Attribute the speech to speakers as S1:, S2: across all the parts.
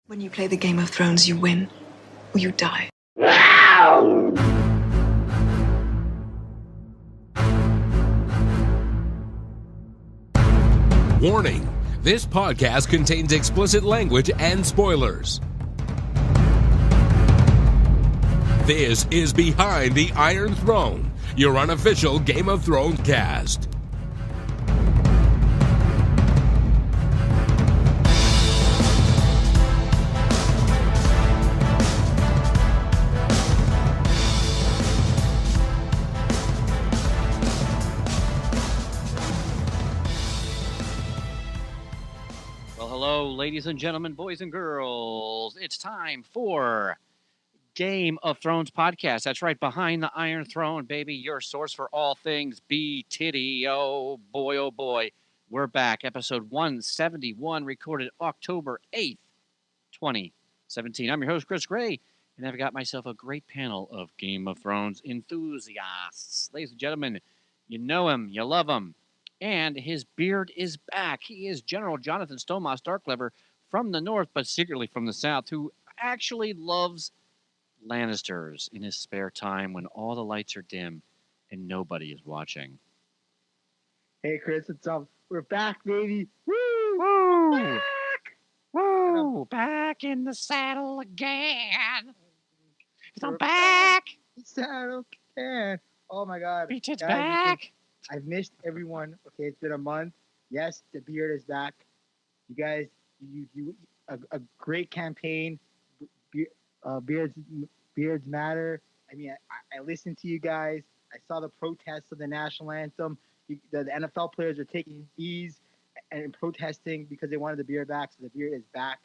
S1: When you play the Game of Thrones, you win or you die.
S2: Warning, this podcast contains explicit language and spoilers. This is Behind the Iron Throne, your unofficial Game of Thrones cast.
S3: Ladies and gentlemen, boys and girls, it's time for Game of Thrones podcast. That's right, Behind the Iron Throne, baby, your source for all things B-Titty. Oh boy, we're back. Episode 171, recorded October 8th, 2017. I'm your host, Chris Gray, and I've got myself a great panel of Game of Thrones enthusiasts. Ladies and gentlemen, you know him, you love him. And his beard is back. He is General Jonathan Stonemas Starklever from the north, but secretly from the south, who actually loves Lannisters in his spare time when all the lights are dim and nobody is watching.
S4: Hey, Chris, what's up? We're back, baby. Woo!
S3: Woo!
S4: Back!
S3: Woo! Back in the saddle again. I'm back.
S4: Saddle can. Oh my God.
S3: B-Tit's
S4: Guys,
S3: back.
S4: I've missed everyone. Okay, it's been a month. Yes, the beard is back. You guys, a great campaign. Beards matter. I mean, I listened to you guys. I saw the protests of the national anthem. The NFL players are taking these and protesting because they wanted the beard back. So the beard is back.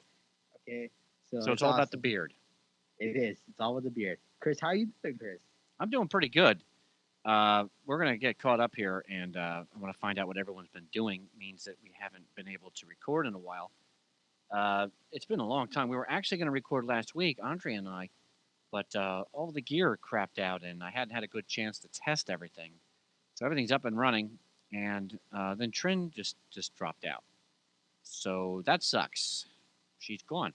S4: Okay,
S3: so it's all awesome. About the beard.
S4: It is. It's all with the beard. Chris, how are you doing, Chris?
S3: I'm doing pretty good. We're going to get caught up here, and I want to find out what everyone's been doing. It means that we haven't been able to record in a while. It's been a long time. We were actually going to record last week, Andre and I, but all the gear crapped out, and I hadn't had a good chance to test everything. So everything's up and running, and then Trin just dropped out. So that sucks. She's gone.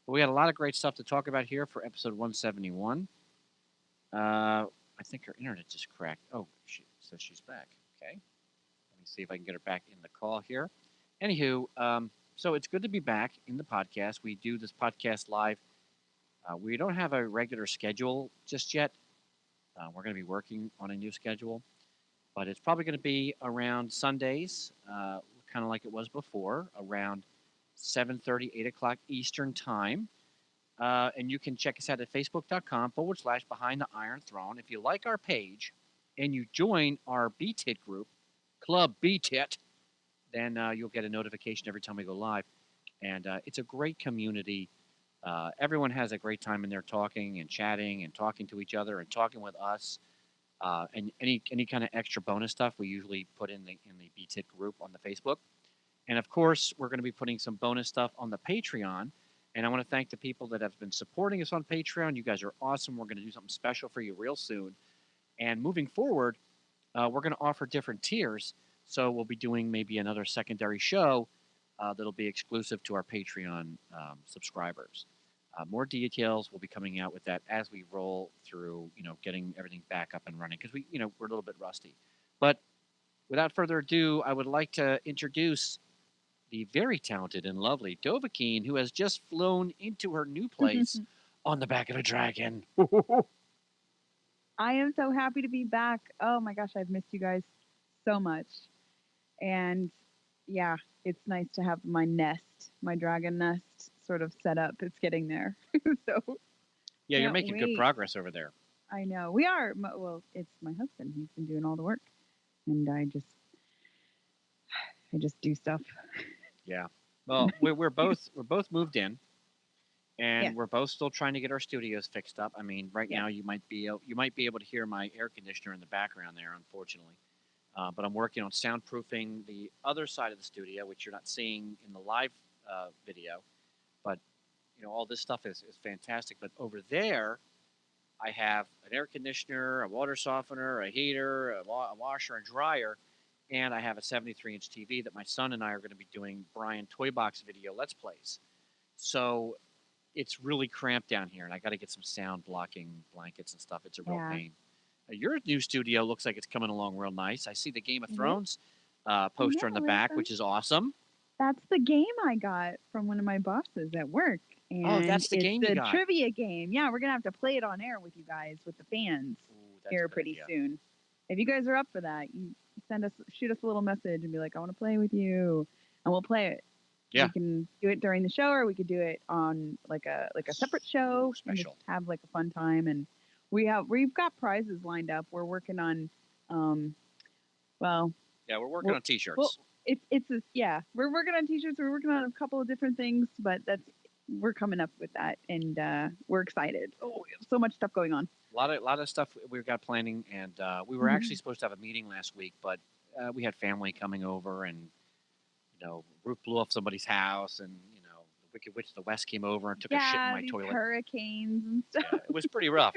S3: But we had a lot of great stuff to talk about here for episode 171. I think her internet just cracked. Oh, she says she's back. Okay. Let me see if I can get her back in the call here. Anywho, so it's good to be back in the podcast. We do this podcast live. We don't have a regular schedule just yet. We're going to be working on a new schedule. But it's probably going to be around Sundays, kind of like it was before, around 7:30, 8 o'clock Eastern Time. And you can check us out at facebook.com/Behind the Iron Throne. If you like our page and you join our B-Tit group, Club B-Tit, then you'll get a notification every time we go live. And it's a great community. Everyone has a great time in there talking and chatting and talking to each other and talking with us. And any kind of extra bonus stuff we usually put in the B-Tit group on the Facebook. And of course, we're going to be putting some bonus stuff on the Patreon. And I want to thank the people that have been supporting us on Patreon. You guys are awesome. We're going to do something special for you real soon. And moving forward, we're going to offer different tiers. So we'll be doing maybe another secondary show that'll be exclusive to our Patreon subscribers. More details will be coming out with that as we roll through, getting everything back up and running because we're a little bit rusty. But without further ado, I would like to introduce the very talented and lovely Dovahkiin, who has just flown into her new place on the back of a dragon.
S5: I am so happy to be back. Oh my gosh, I've missed you guys so much. And yeah, it's nice to have my dragon nest sort of set up. It's getting there.
S3: Yeah, you're making good progress over there.
S5: I know. We are. Well, it's my husband. He's been doing all the work. And I just do stuff.
S3: Yeah. Well, we're both moved in, and we're both still trying to get our studios fixed up. I mean, right now you might be able to hear my air conditioner in the background there, unfortunately. But I'm working on soundproofing the other side of the studio, which you're not seeing in the live video. But all this stuff is fantastic. But over there, I have an air conditioner, a water softener, a heater, a washer and dryer. And I have a 73-inch TV that my son and I are going to be doing Brian Toybox video Let's Plays. So it's really cramped down here, and I got to get some sound blocking blankets and stuff. It's a real
S5: Yeah.
S3: pain. Your new studio looks like it's coming along real nice. I see the Game of
S5: Mhm.
S3: Thrones poster in the
S5: Yeah,
S3: back,
S5: listen.
S3: which is awesome.
S5: That's the game I got from one of my bosses at work. And
S3: Oh, that's the
S5: it's
S3: game you
S5: the
S3: got.
S5: trivia game. Yeah, we're gonna have to play it on air with you guys, with the fans
S3: Ooh, that's a
S5: here
S3: good
S5: pretty
S3: idea.
S5: soon. If you guys are up for that, you shoot us a little message and be like, I want to play with you, and we'll play it.
S3: Yeah.
S5: We can do it during the show, or we could do it on like a separate show and
S3: Special.
S5: just have like a fun time. And we've got prizes lined up. We're working on well,
S3: Yeah, we're working
S5: Well-
S3: on T-shirts.
S5: well, we're working on t-shirts. We're working on a couple of different things, but we're coming up with that, and we're excited. Oh, we have so much stuff going on.
S3: A lot of stuff we've got planning, and we were
S5: Mhm.
S3: actually supposed to have a meeting last week, but we had family coming over, and roof blew off somebody's house, and the Wicked Witch of the West came over and took a shit in my
S5: these
S3: toilet.
S5: hurricanes and stuff.
S3: Yeah, it was pretty rough.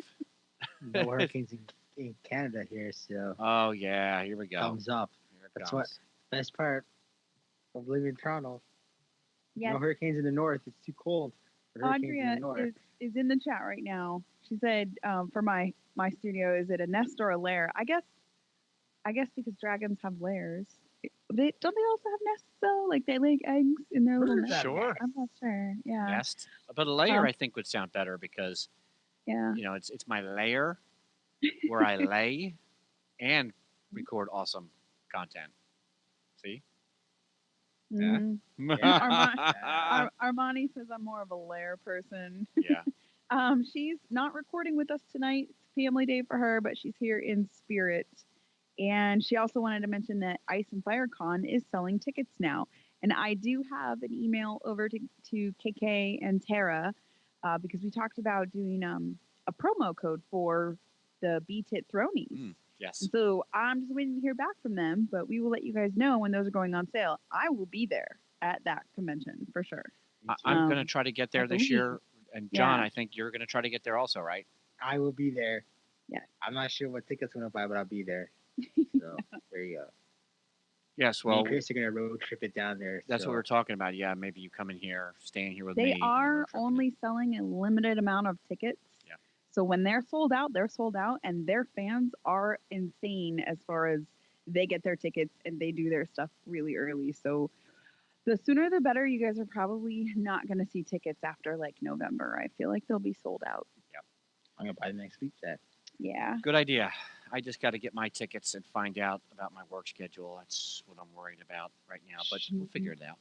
S4: No hurricanes in Canada here, so
S3: Oh yeah, here we go.
S4: thumbs up.
S3: Here it
S4: That's
S3: comes.
S4: what best part of living in Toronto.
S5: Yes,
S4: No hurricanes in the north. It's too cold. for hurricanes in
S5: Andrea
S4: the north.
S5: is in the chat right now. She said, for my studio, is it a nest or a lair? I guess because dragons have lairs. Don't they also have nests though? Like they lay eggs in their little
S4: What is
S5: nest?
S4: that?
S3: Sure.
S5: I'm not sure. Yeah.
S3: Nest, but a layer
S5: Um,
S3: I think would sound better because
S5: Yeah.
S3: it's my layer where I lay and record awesome content. See? Yeah.
S5: Mhm.
S3: Yeah.
S5: Armani says I'm more of a lair person.
S3: Yeah.
S5: She's not recording with us tonight. It's family day for her, but she's here in spirit. And she also wanted to mention that Ice and Fire Con is selling tickets now. And I do have an email over to KK and Tara because we talked about doing a promo code for the BTIT Thronies.
S3: Yes.
S5: And so I'm just waiting to hear back from them, but we will let you guys know when those are going on sale. I will be there at that convention for sure.
S3: I'm going to
S5: Um,
S3: try to get there
S5: I
S3: this
S5: believe-
S3: year. And John,
S5: yeah.
S3: I think you're going to try to get there also, right?
S4: I will be there.
S5: Yes.
S4: I'm not sure what tickets I'm gonna buy, but I'll be there. So there you go.
S3: Yes.
S4: Me and
S3: Well,
S4: Chris are gonna road trip it down there.
S3: that's
S4: so
S3: what we're talking about. Yeah, maybe you come in here, staying here with me.
S5: They
S3: and then
S5: are
S3: road tripping it.
S5: only selling a limited amount of tickets.
S3: Yeah.
S5: So when they're sold out, and their fans are insane as far as they get their tickets and they do their stuff really early. So the sooner the better. You guys are probably not going to see tickets after like November. I feel like they'll be sold out.
S4: I'm gonna buy the next week then.
S5: Yeah.
S3: Good idea. I just got to get my tickets and find out about my work schedule. That's what I'm worried about right now, but we'll figure it out.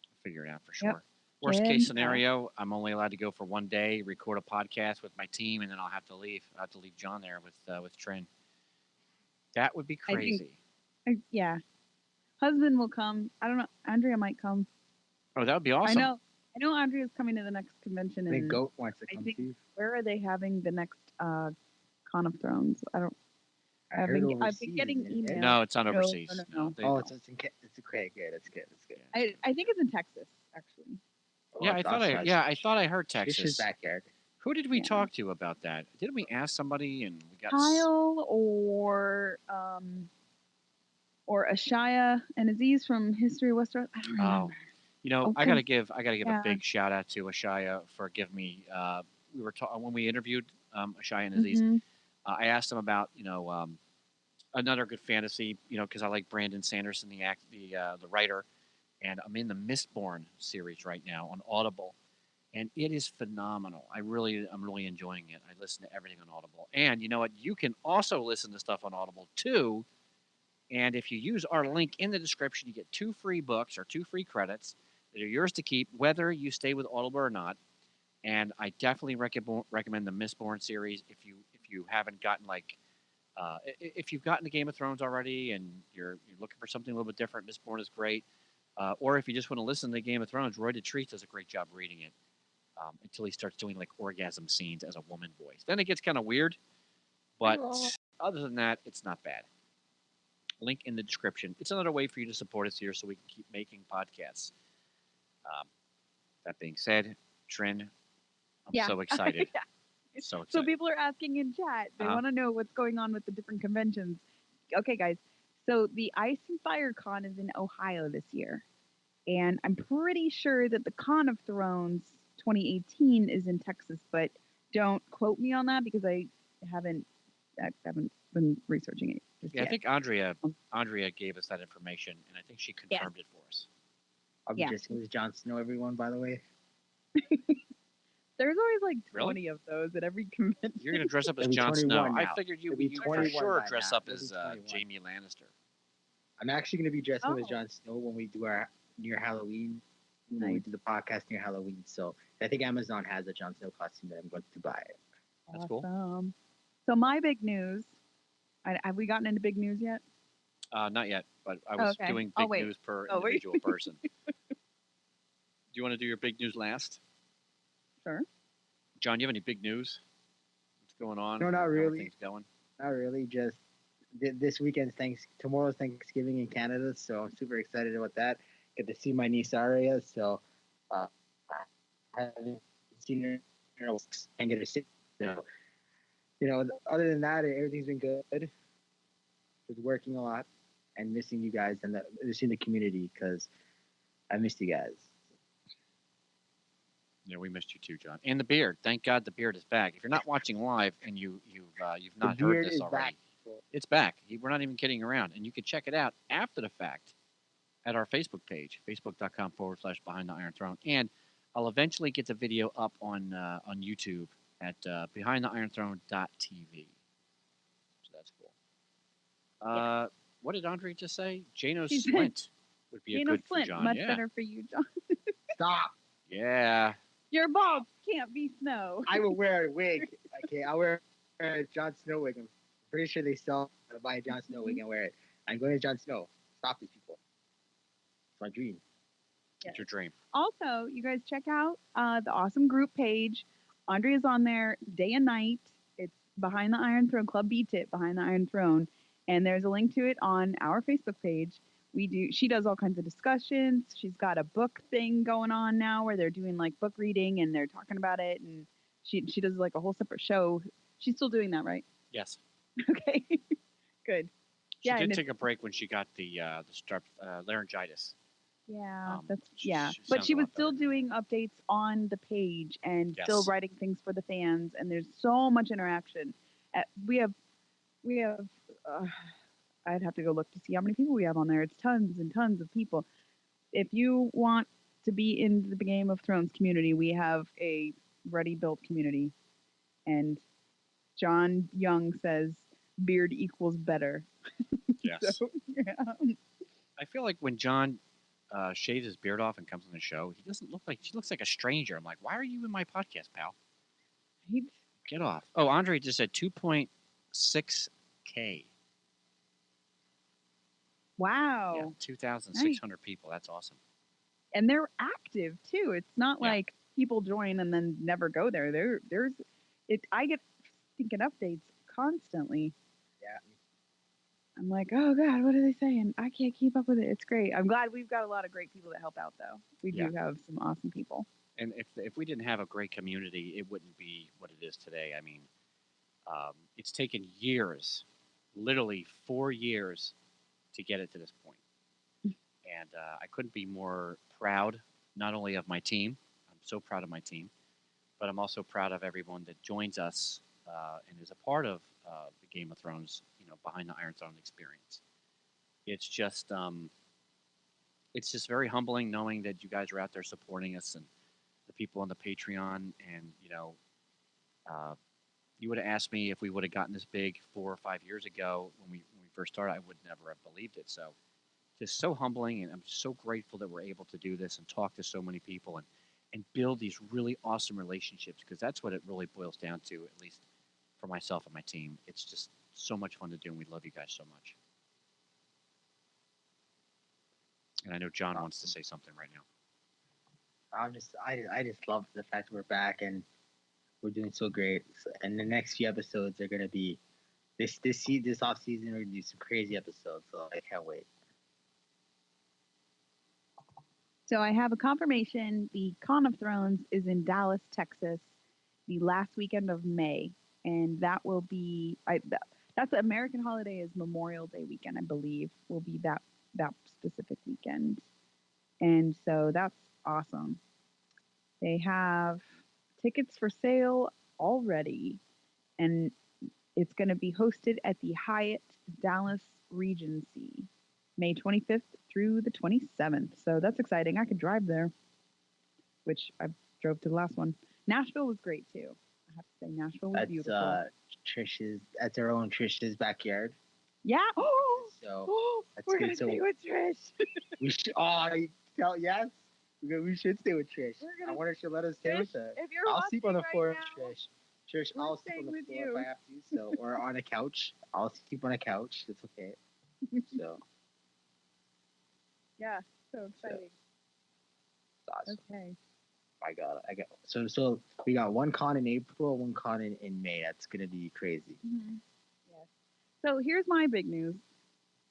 S3: We'll figure it out for sure.
S5: Yep.
S3: Worst
S5: Good
S3: case
S5: stuff.
S3: scenario, I'm only allowed to go for one day, record a podcast with my team, and then I'll have to leave. I'll have to leave John there with Trin. That would be
S5: I think-
S3: crazy.
S5: Yeah. Husband will come. I don't know. Andrea might come.
S3: Oh, that would be awesome.
S5: I know Andrea's coming to the next convention.
S4: I think
S5: And
S4: Goat wants to
S5: I
S4: come
S5: think-
S4: too.
S5: where are they having the next Con of Thrones? I don't. I've
S4: heard
S5: been
S4: overseas,
S5: getting
S4: isn't it?
S5: emails.
S3: No, it's not
S5: No,
S3: overseas.
S5: no.
S3: they
S4: Oh,
S3: don't.
S4: it's okay. Good. It's good. It's good.
S5: I think it's in Texas, actually.
S4: Oh,
S3: Yeah,
S4: it's
S3: I thought I heard
S4: Fish's
S3: Texas.
S4: backyard.
S3: Who did we
S5: Yeah.
S3: talk to about that? Didn't we ask somebody and we got
S5: Kyle or Ashaya and Aziz from History of Westeros. I don't
S3: Oh.
S5: remember.
S3: I
S5: Okay.
S3: gotta give a
S5: Yeah.
S3: big shout out to Ashaya for giving me. We were when we interviewed Ashaya and Aziz.
S5: Mhm.
S3: I asked them about another good fantasy, because I like Brandon Sanderson, the writer, and I'm in the Mistborn series right now on Audible, and it is phenomenal. I'm really enjoying it. I listen to everything on Audible, and you know what? You can also listen to stuff on Audible too. And if you use our link in the description, you get 2 free books or 2 free credits that are yours to keep, whether you stay with Audible or not. And I definitely recommend the Mistborn series if you haven't gotten if you've gotten the Game of Thrones already and you're looking for something a little bit different. Mistborn is great. Or if you just want to listen to Game of Thrones, Roy Detrice does a great job reading it until he starts doing like orgasm scenes as a woman voice. Then it gets kind of weird, but other than that, it's not bad. Link in the description. It's another way for you to support us here so we can keep making podcasts. That being said, Trin, I'm
S5: Yeah.
S3: so excited.
S5: Yeah.
S3: So excited.
S5: So people are asking in chat. They
S3: Uh-huh.
S5: want to know what's going on with the different conventions. Okay, guys. So the Ice and Fire Con is in Ohio this year. And I'm pretty sure that the Con of Thrones 2018 is in Texas, but don't quote me on that because haven't I haven't been researching it just
S3: Yeah, I
S5: yet.
S3: think Andrea gave us that information, and I think she confirmed it for us.
S4: I'll be just with Jon Snow, everyone, by the way.
S5: There's always like
S3: Really?
S5: 20 of those at every convention.
S3: You're gonna dress up as
S4: It'll be
S3: Jon Snow.
S4: 21
S3: I
S4: now.
S3: figured you
S4: It'll be
S3: would for
S4: 21
S3: sure
S4: by
S3: dress
S4: now.
S3: up
S4: It'll
S3: as
S4: be 21.
S3: Jamie Lannister.
S4: I'm actually going to be dressing up as
S5: Oh.
S4: Jon Snow when we do our near Halloween. When we
S5: Nice.
S4: do the podcast near Halloween. So I think Amazon has a Jon Snow costume that I'm going to buy.
S3: That's cool.
S5: Awesome. So my big news. Have we gotten into big news yet?
S3: Not yet, but I was
S5: Okay.
S3: doing
S5: Oh,
S3: big
S5: wait.
S3: news per
S5: Oh, wait.
S3: individual person. Do you want to do your big news last?
S5: Sure.
S3: John, you have any big news? What's going on?
S4: No, not
S3: How are
S4: really.
S3: things going?
S4: Not really. Just this weekend's tomorrow's Thanksgiving in Canada, so I'm super excited about that. Get to see my niece Aria, so I haven't seen her in a while and get to see. So, other than that, everything's been good. Just working a lot and missing you guys and missing the community because I missed you guys.
S3: Yeah, we missed you too, John. And the beard. Thank God the beard is back. If you're not watching live and you've not
S4: The
S3: heard
S4: beard
S3: this
S4: is
S3: already,
S4: back.
S3: it's back. We're not even kidding around, and you can check it out after the fact at our Facebook page, facebook.com/Behind the Iron Throne, and I'll eventually get the video up on YouTube at BehindTheIronThrone.tv. So that's cool. What did Andre just say? Jano's
S5: She said-
S3: Flint would be a
S5: Gino
S3: good for
S5: Flint,
S3: John.
S5: much
S3: Yeah,
S5: better for you, John.
S4: Stop!
S3: yeah.
S5: Your balls can't be snow.
S4: I will wear a wig. Okay, I'll wear a Jon Snow wig. I'm pretty sure they sell. I'll buy a Jon Snow wig and wear it. I'm going to Jon Snow. Stop these people. It's my dream.
S3: It's your dream.
S5: Also, you guys check out the awesome group page. Andrea's on there day and night. It's Behind the Iron Throne Club Beats It, Behind the Iron Throne. And there's a link to it on our Facebook page. She does all kinds of discussions. She's got a book thing going on now where they're doing like book reading and they're talking about it. And she does like a whole separate show. She's still doing that, right?
S3: Yes.
S5: Okay. Good.
S3: She
S5: Yeah,
S3: did
S5: and
S3: take a break when she got the laryngitis.
S5: Yeah,
S3: She
S5: but
S3: sounds
S5: she
S3: a
S5: was
S3: lot
S5: still
S3: better.
S5: doing updates on the page and still
S3: Yes.
S5: writing things for the fans. And there's so much interaction. We have. I'd have to go look to see how many people we have on there. It's tons and tons of people. If you want to be in the Game of Thrones community, we have a ready-built community. And John Young says beard equals better.
S3: Yes.
S5: So, yeah.
S3: I feel like when John shaves his beard off and comes on the show, he looks like a stranger. I'm like, why are you in my podcast, pal?
S5: Right?
S3: Get off. Oh, Andre just said 2.6K.
S5: Wow.
S3: Yeah, 2,600 people. That's awesome.
S5: And they're active too. It's not
S3: Yeah.
S5: like people join and then never go there. I get thinking updates constantly.
S4: Yeah.
S5: I'm like, oh God, what are they saying? I can't keep up with it. It's great. I'm glad we've got a lot of great people that help out though. We do have some awesome people.
S3: And if we didn't have a great community, it wouldn't be what it is today. I mean, it's taken years, literally 4 years, to get it to this point. And I couldn't be more proud, not only of my team. I'm so proud of my team, but I'm also proud of everyone that joins us and is a part of the Game of Thrones, Behind the Iron Throne experience. It's just very humbling knowing that you guys are out there supporting us and the people on the Patreon. And you would have asked me if we would have gotten this big 4 or 5 years ago when we first started, I would never have believed it. So just so humbling, and I'm so grateful that we're able to do this and talk to so many people and build these really awesome relationships, because that's what it really boils down to, at least for myself and my team. It's just so much fun to do, and we love you guys so much. And I know John wants to say something right now.
S4: I just love the fact we're back and we're doing so great. And the next few episodes are gonna be this off season. We're gonna do some crazy episodes, so I can't wait.
S5: So I have a confirmation. The Con of Thrones is in Dallas, Texas, the last weekend of May, and that will be that's the American holiday is Memorial Day weekend, I believe, will be that specific weekend. And so that's awesome. They have tickets for sale already, and it's going to be hosted at the Hyatt Dallas Regency, May 25th through the 27th. So that's exciting. I could drive there, which I drove to the last one. Nashville was great too. I have to say, Nashville was beautiful.
S4: That's our own Trish's backyard.
S5: Yeah.
S4: So that's
S5: we're
S4: good.
S5: gonna
S4: So
S5: stay with Trish.
S4: we should. Yes. We should stay with Trish. I wonder if she'll let us stay
S5: Trish,
S4: with her.
S5: if you're
S4: I'll sleep on the
S5: watching
S4: floor
S5: right
S4: with
S5: now,
S4: Trish. Trish,
S5: we're
S4: I'll sleep on
S5: staying
S4: the
S5: with
S4: floor
S5: you.
S4: if I have to. So, or on a couch. I'll sleep on a couch. It's okay. So,
S5: Yeah, so exciting.
S4: awesome.
S5: Okay.
S4: I got. So we got one con in April, one con in May. That's gonna be crazy.
S5: Yes. So here's my big news.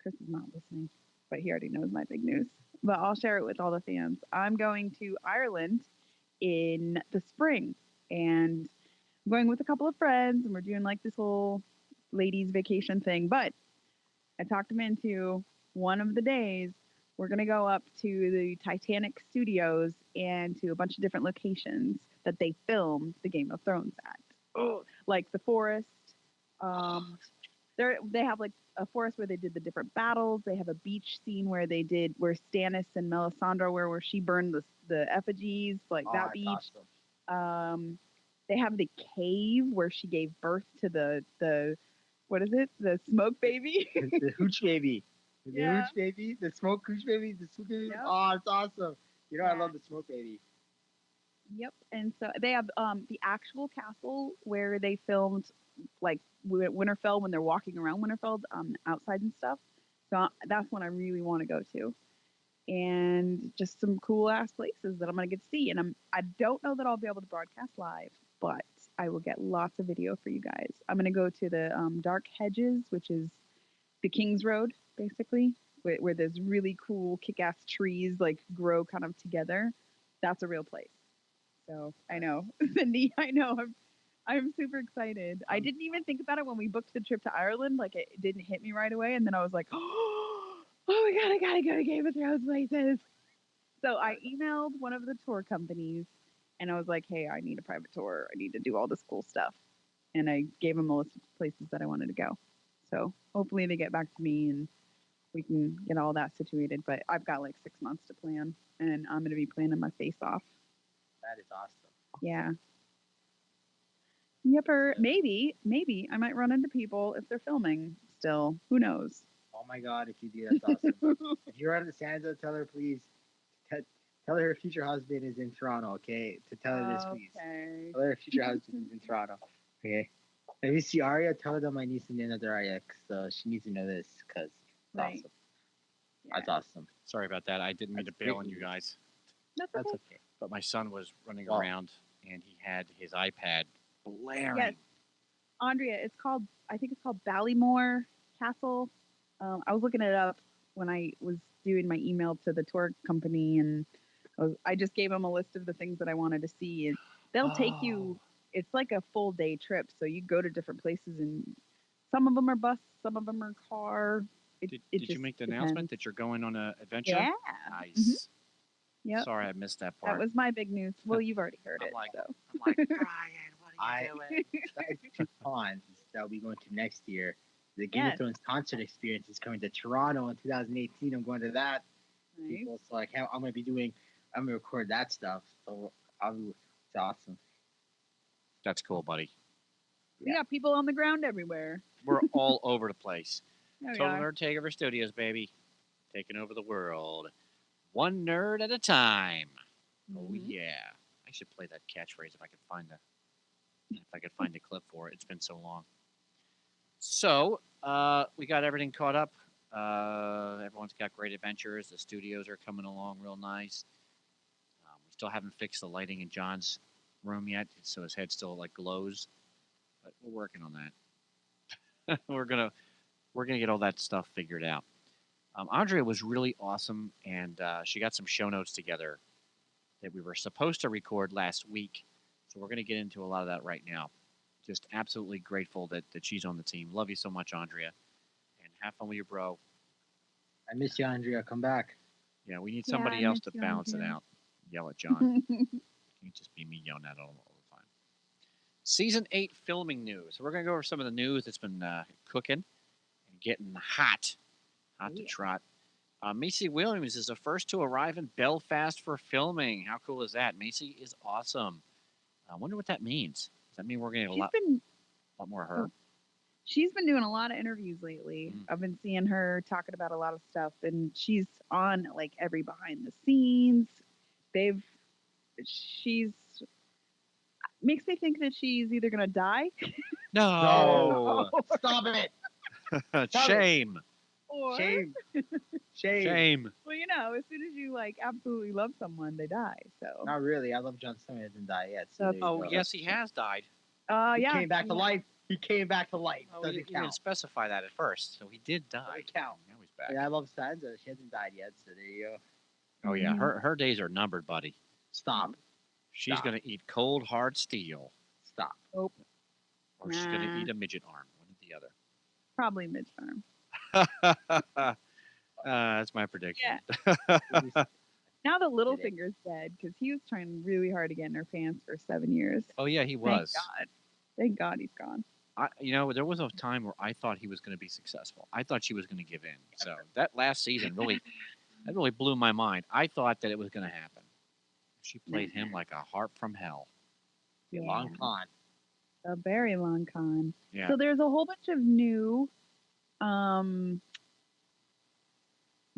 S5: Chris is not listening, but he already knows my big news. But I'll share it with all the fans. I'm going to Ireland in the spring, and I'm going with a couple of friends, and we're doing like this whole ladies' vacation thing. But I talked him into one of the days. We're going to go up to the Titanic Studios and to a bunch of different locations that they filmed the Game of Thrones at. Oh, like the forest. They have like a forest where they did the different battles. They have a beach scene where Stannis and Melisandre where she burned the effigies, like that
S4: That's
S5: beach.
S4: awesome.
S5: They have the cave where she gave birth to the what is it? The smoke baby.
S4: the hooch baby. The
S5: Yeah.
S4: hooch baby. The smoke hooch baby. The smoke baby.
S5: Yep.
S4: Oh, it's awesome. You know, I
S5: Yeah.
S4: love the smoke baby.
S5: Yep. And so they have the actual castle where they filmed like Winterfell when they're walking around Winterfell outside and stuff. So that's one I really want to go to. And just some cool ass places that I'm gonna get to see. And I don't know that I'll be able to broadcast live, but I will get lots of video for you guys. I'm gonna go to the Dark Hedges, which is the King's Road, basically, where there's really cool kick-ass trees like grow kind of together. That's a real place. So I know, Cindy. I know. I'm super excited. I didn't even think about it when we booked the trip to Ireland. Like it didn't hit me right away, and then I was like, oh my god, I gotta go to Game of Thrones places. So I emailed one of the tour companies, and I was like, hey, I need a private tour. I need to do all this cool stuff, and I gave them a list of places that I wanted to go. So hopefully they get back to me and we can get all that situated. But I've got like 6 months to plan, and I'm gonna be planning my face off.
S4: That is awesome.
S5: Yeah. Yepper. Maybe I might run into people if they're filming still. Who knows?
S4: Oh my god, if you do, that's awesome. If you're out of Santa, tell her please. Tell her future husband is in Toronto, okay? To tell her this, please.
S5: Okay.
S4: Tell her future husband is in Toronto, okay? If you see Arya, tell her that my niece and another Arya, because she needs to know this, because it's
S5: Right.
S4: awesome. That's awesome.
S3: Sorry about that. I didn't mean to
S4: That's
S3: bail
S4: great
S3: on you
S4: news.
S3: guys,
S5: That's
S4: That's
S5: okay.
S4: okay.
S3: but my son was running
S4: Wow.
S3: around and he had his iPad blaring.
S5: Yes. Andrea, I think it's called Ballymore Castle. I was looking it up when I was doing my email to the tour company, and I just gave them a list of the things that I wanted to see, and they'll take you. It's like a full day trip, so you go to different places, and some of them are bus, some of them are car.
S3: Did you make the announcement that you're going on an adventure?
S5: Yeah.
S3: Nice.
S5: Yep.
S3: Sorry, I missed that part.
S5: That was my big news. Well, you've already heard
S3: I'm
S5: it.
S3: like-
S5: So.
S3: I'm like, Brian, what are you doing?
S4: Besides two cons that we'll be going to next year, the Game
S5: Yes.
S4: of Thrones concert experience is coming to Toronto in 2018. I'm going to that.
S5: Nice.
S4: People, so like, I'm going to record that stuff. So it's awesome.
S3: That's cool, buddy.
S5: We got people on the ground everywhere.
S3: We're all over the place.
S5: There we
S3: Total
S5: are.
S3: Nerd Takeover Studios, baby. Taking over the world. One nerd at a time. Oh
S5: Mhm.
S3: yeah. I should play that catchphrase if I could find the clip for it. It's been so long. So, we got everything caught up. Everyone's got great adventures. The studios are coming along real nice. We still haven't fixed the lighting in John's room yet, so his head still like glows. But we're working on that. we're gonna get all that stuff figured out. Andrea was really awesome, and she got some show notes together that we were supposed to record last week. So we're going to get into a lot of that right now. Just absolutely grateful that she's on the team. Love you so much, Andrea. And have fun with your bro.
S4: I miss you, Andrea. Come back.
S3: Yeah, we need
S5: Yeah,
S3: somebody
S5: I
S3: else
S5: miss
S3: to
S5: you,
S3: balance it
S5: Andrea.
S3: out. Yell at John. Can't just be me yelling at him all the time. Season 8 filming news. We're going to go over some of the news that's been cooking and getting hot to
S5: Yeah.
S3: trot. Macy Williams is the first to arrive in Belfast for filming. How cool is that? Macy is awesome. I wonder what that means. Does that mean we're going to get a lot more of her?
S5: She's been doing a lot of interviews lately.
S3: Mm.
S5: I've been seeing her talking about a lot of stuff, and she's on like every behind the scenes. She's makes me think that she's either gonna die
S3: No.
S4: Stop it.
S3: Shame.
S5: or
S4: Shame.
S3: Shame.
S5: well, as soon as you like absolutely love someone, they die. So
S4: Not really. I love John Cena. He hasn't died yet. So there you
S3: Oh,
S4: go.
S3: yes, he has died.
S4: He
S5: yeah,
S4: came back to life. He came back to life.
S3: Oh,
S4: Doesn't
S3: you
S4: count.
S3: didn't specify that at first, so he did die.
S4: Doesn't count.
S3: Now he's back.
S4: Yeah, I love Sansa. She hasn't died yet. So there you go.
S3: Oh yeah,
S5: Mhm.
S3: her days are numbered, buddy.
S4: Stop.
S3: She's
S4: Stop.
S3: gonna eat cold hard steel,
S4: Stop.
S3: or she's gonna
S5: Nah.
S3: eat a midget arm, one or the
S5: probably midterm.
S3: other. That's my prediction.
S5: Now the
S4: Did it.
S5: Littlefinger's dead because he was trying really hard to get in her pants for 7 years.
S3: Oh yeah, he was.
S5: Thank God he's gone.
S3: There was a time where I thought he was going to be successful. I thought she was going to give in. So that last season really blew my mind. I thought that it was going to happen. She played him like a harp from hell.
S5: Yeah.
S4: Long con.
S5: A very long con.
S3: Yeah.
S5: So there's a whole bunch of new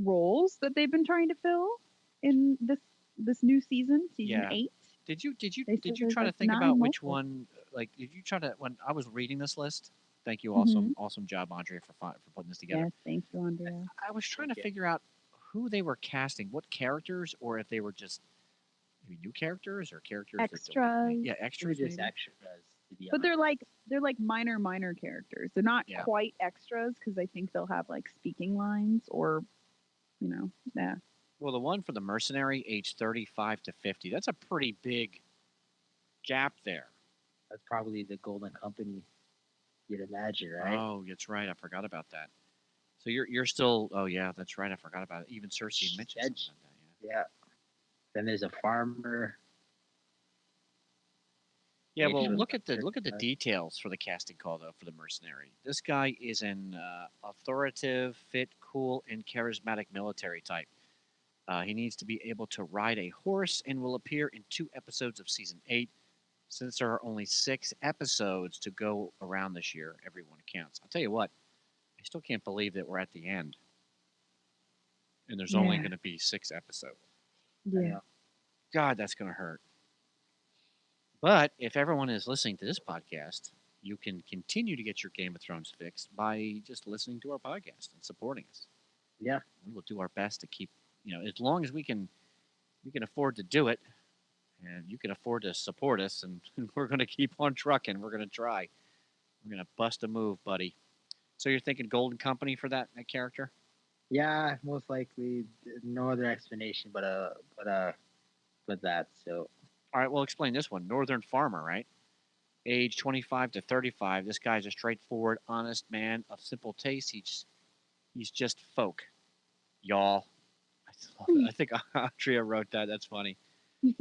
S5: roles that they've been trying to fill in this new season
S3: Yeah.
S5: 8.
S3: Did you
S5: They said
S3: try to
S5: there's
S3: think
S5: 9
S3: about which
S5: multiple.
S3: one? Like, did you try to when I was reading this list? Thank you,
S5: Mm-hmm.
S3: awesome job, Andrea, for putting this together.
S5: Yes, thank you, Andrea.
S3: I was trying to
S4: Thank you.
S3: figure out who they were casting, what characters, or if they were just maybe new characters or characters that
S5: Extras.
S3: don't, yeah,
S4: Maybe
S3: extras.
S4: just
S3: maybe?
S4: extras. To be
S5: But
S4: honest.
S5: they're like minor characters. They're not
S3: Yeah.
S5: quite extras because I think they'll have like speaking lines or yeah.
S3: Well, the one for the mercenary, age 35 to 50, that's a pretty big gap there.
S4: That's probably the Golden Company. You'd imagine, right?
S3: Oh, that's right. I forgot about that. So you're still. Oh yeah, that's right. I forgot about it. Even Cersei mentioned
S4: Edge.
S3: something like that.
S4: Yeah. Then there's a farmer.
S3: Yeah.
S4: Age
S3: Well,
S4: was
S3: look at the
S4: 35.
S3: details for the casting call though for the mercenary. This guy is an authoritative, fit, cool, and charismatic military type. He needs to be able to ride a horse and will appear in 2 episodes of season 8. Since there are only 6 episodes to go around this year, everyone counts. I'll tell you what, I still can't believe that we're at the end. And there's only
S5: Yeah.
S3: going to be 6 episodes.
S5: Yeah.
S3: God, that's going to hurt. But if everyone is listening to this podcast, you can continue to get your Game of Thrones fix by just listening to our podcast and supporting us.
S4: Yeah.
S3: We will do our best to keep, as long as we can afford to do it, and you can afford to support us, and we're going to keep on trucking. We're going to try. We're going to bust a move, buddy. So you're thinking Golden Company for that character?
S4: Yeah, most likely. No other explanation but that. So
S3: All right, well, explain this one. Northern Farmer, right? Age 25 to 35. This guy's a straightforward, honest man of simple taste. He's just folk, y'all. I think Andrea wrote that. That's funny.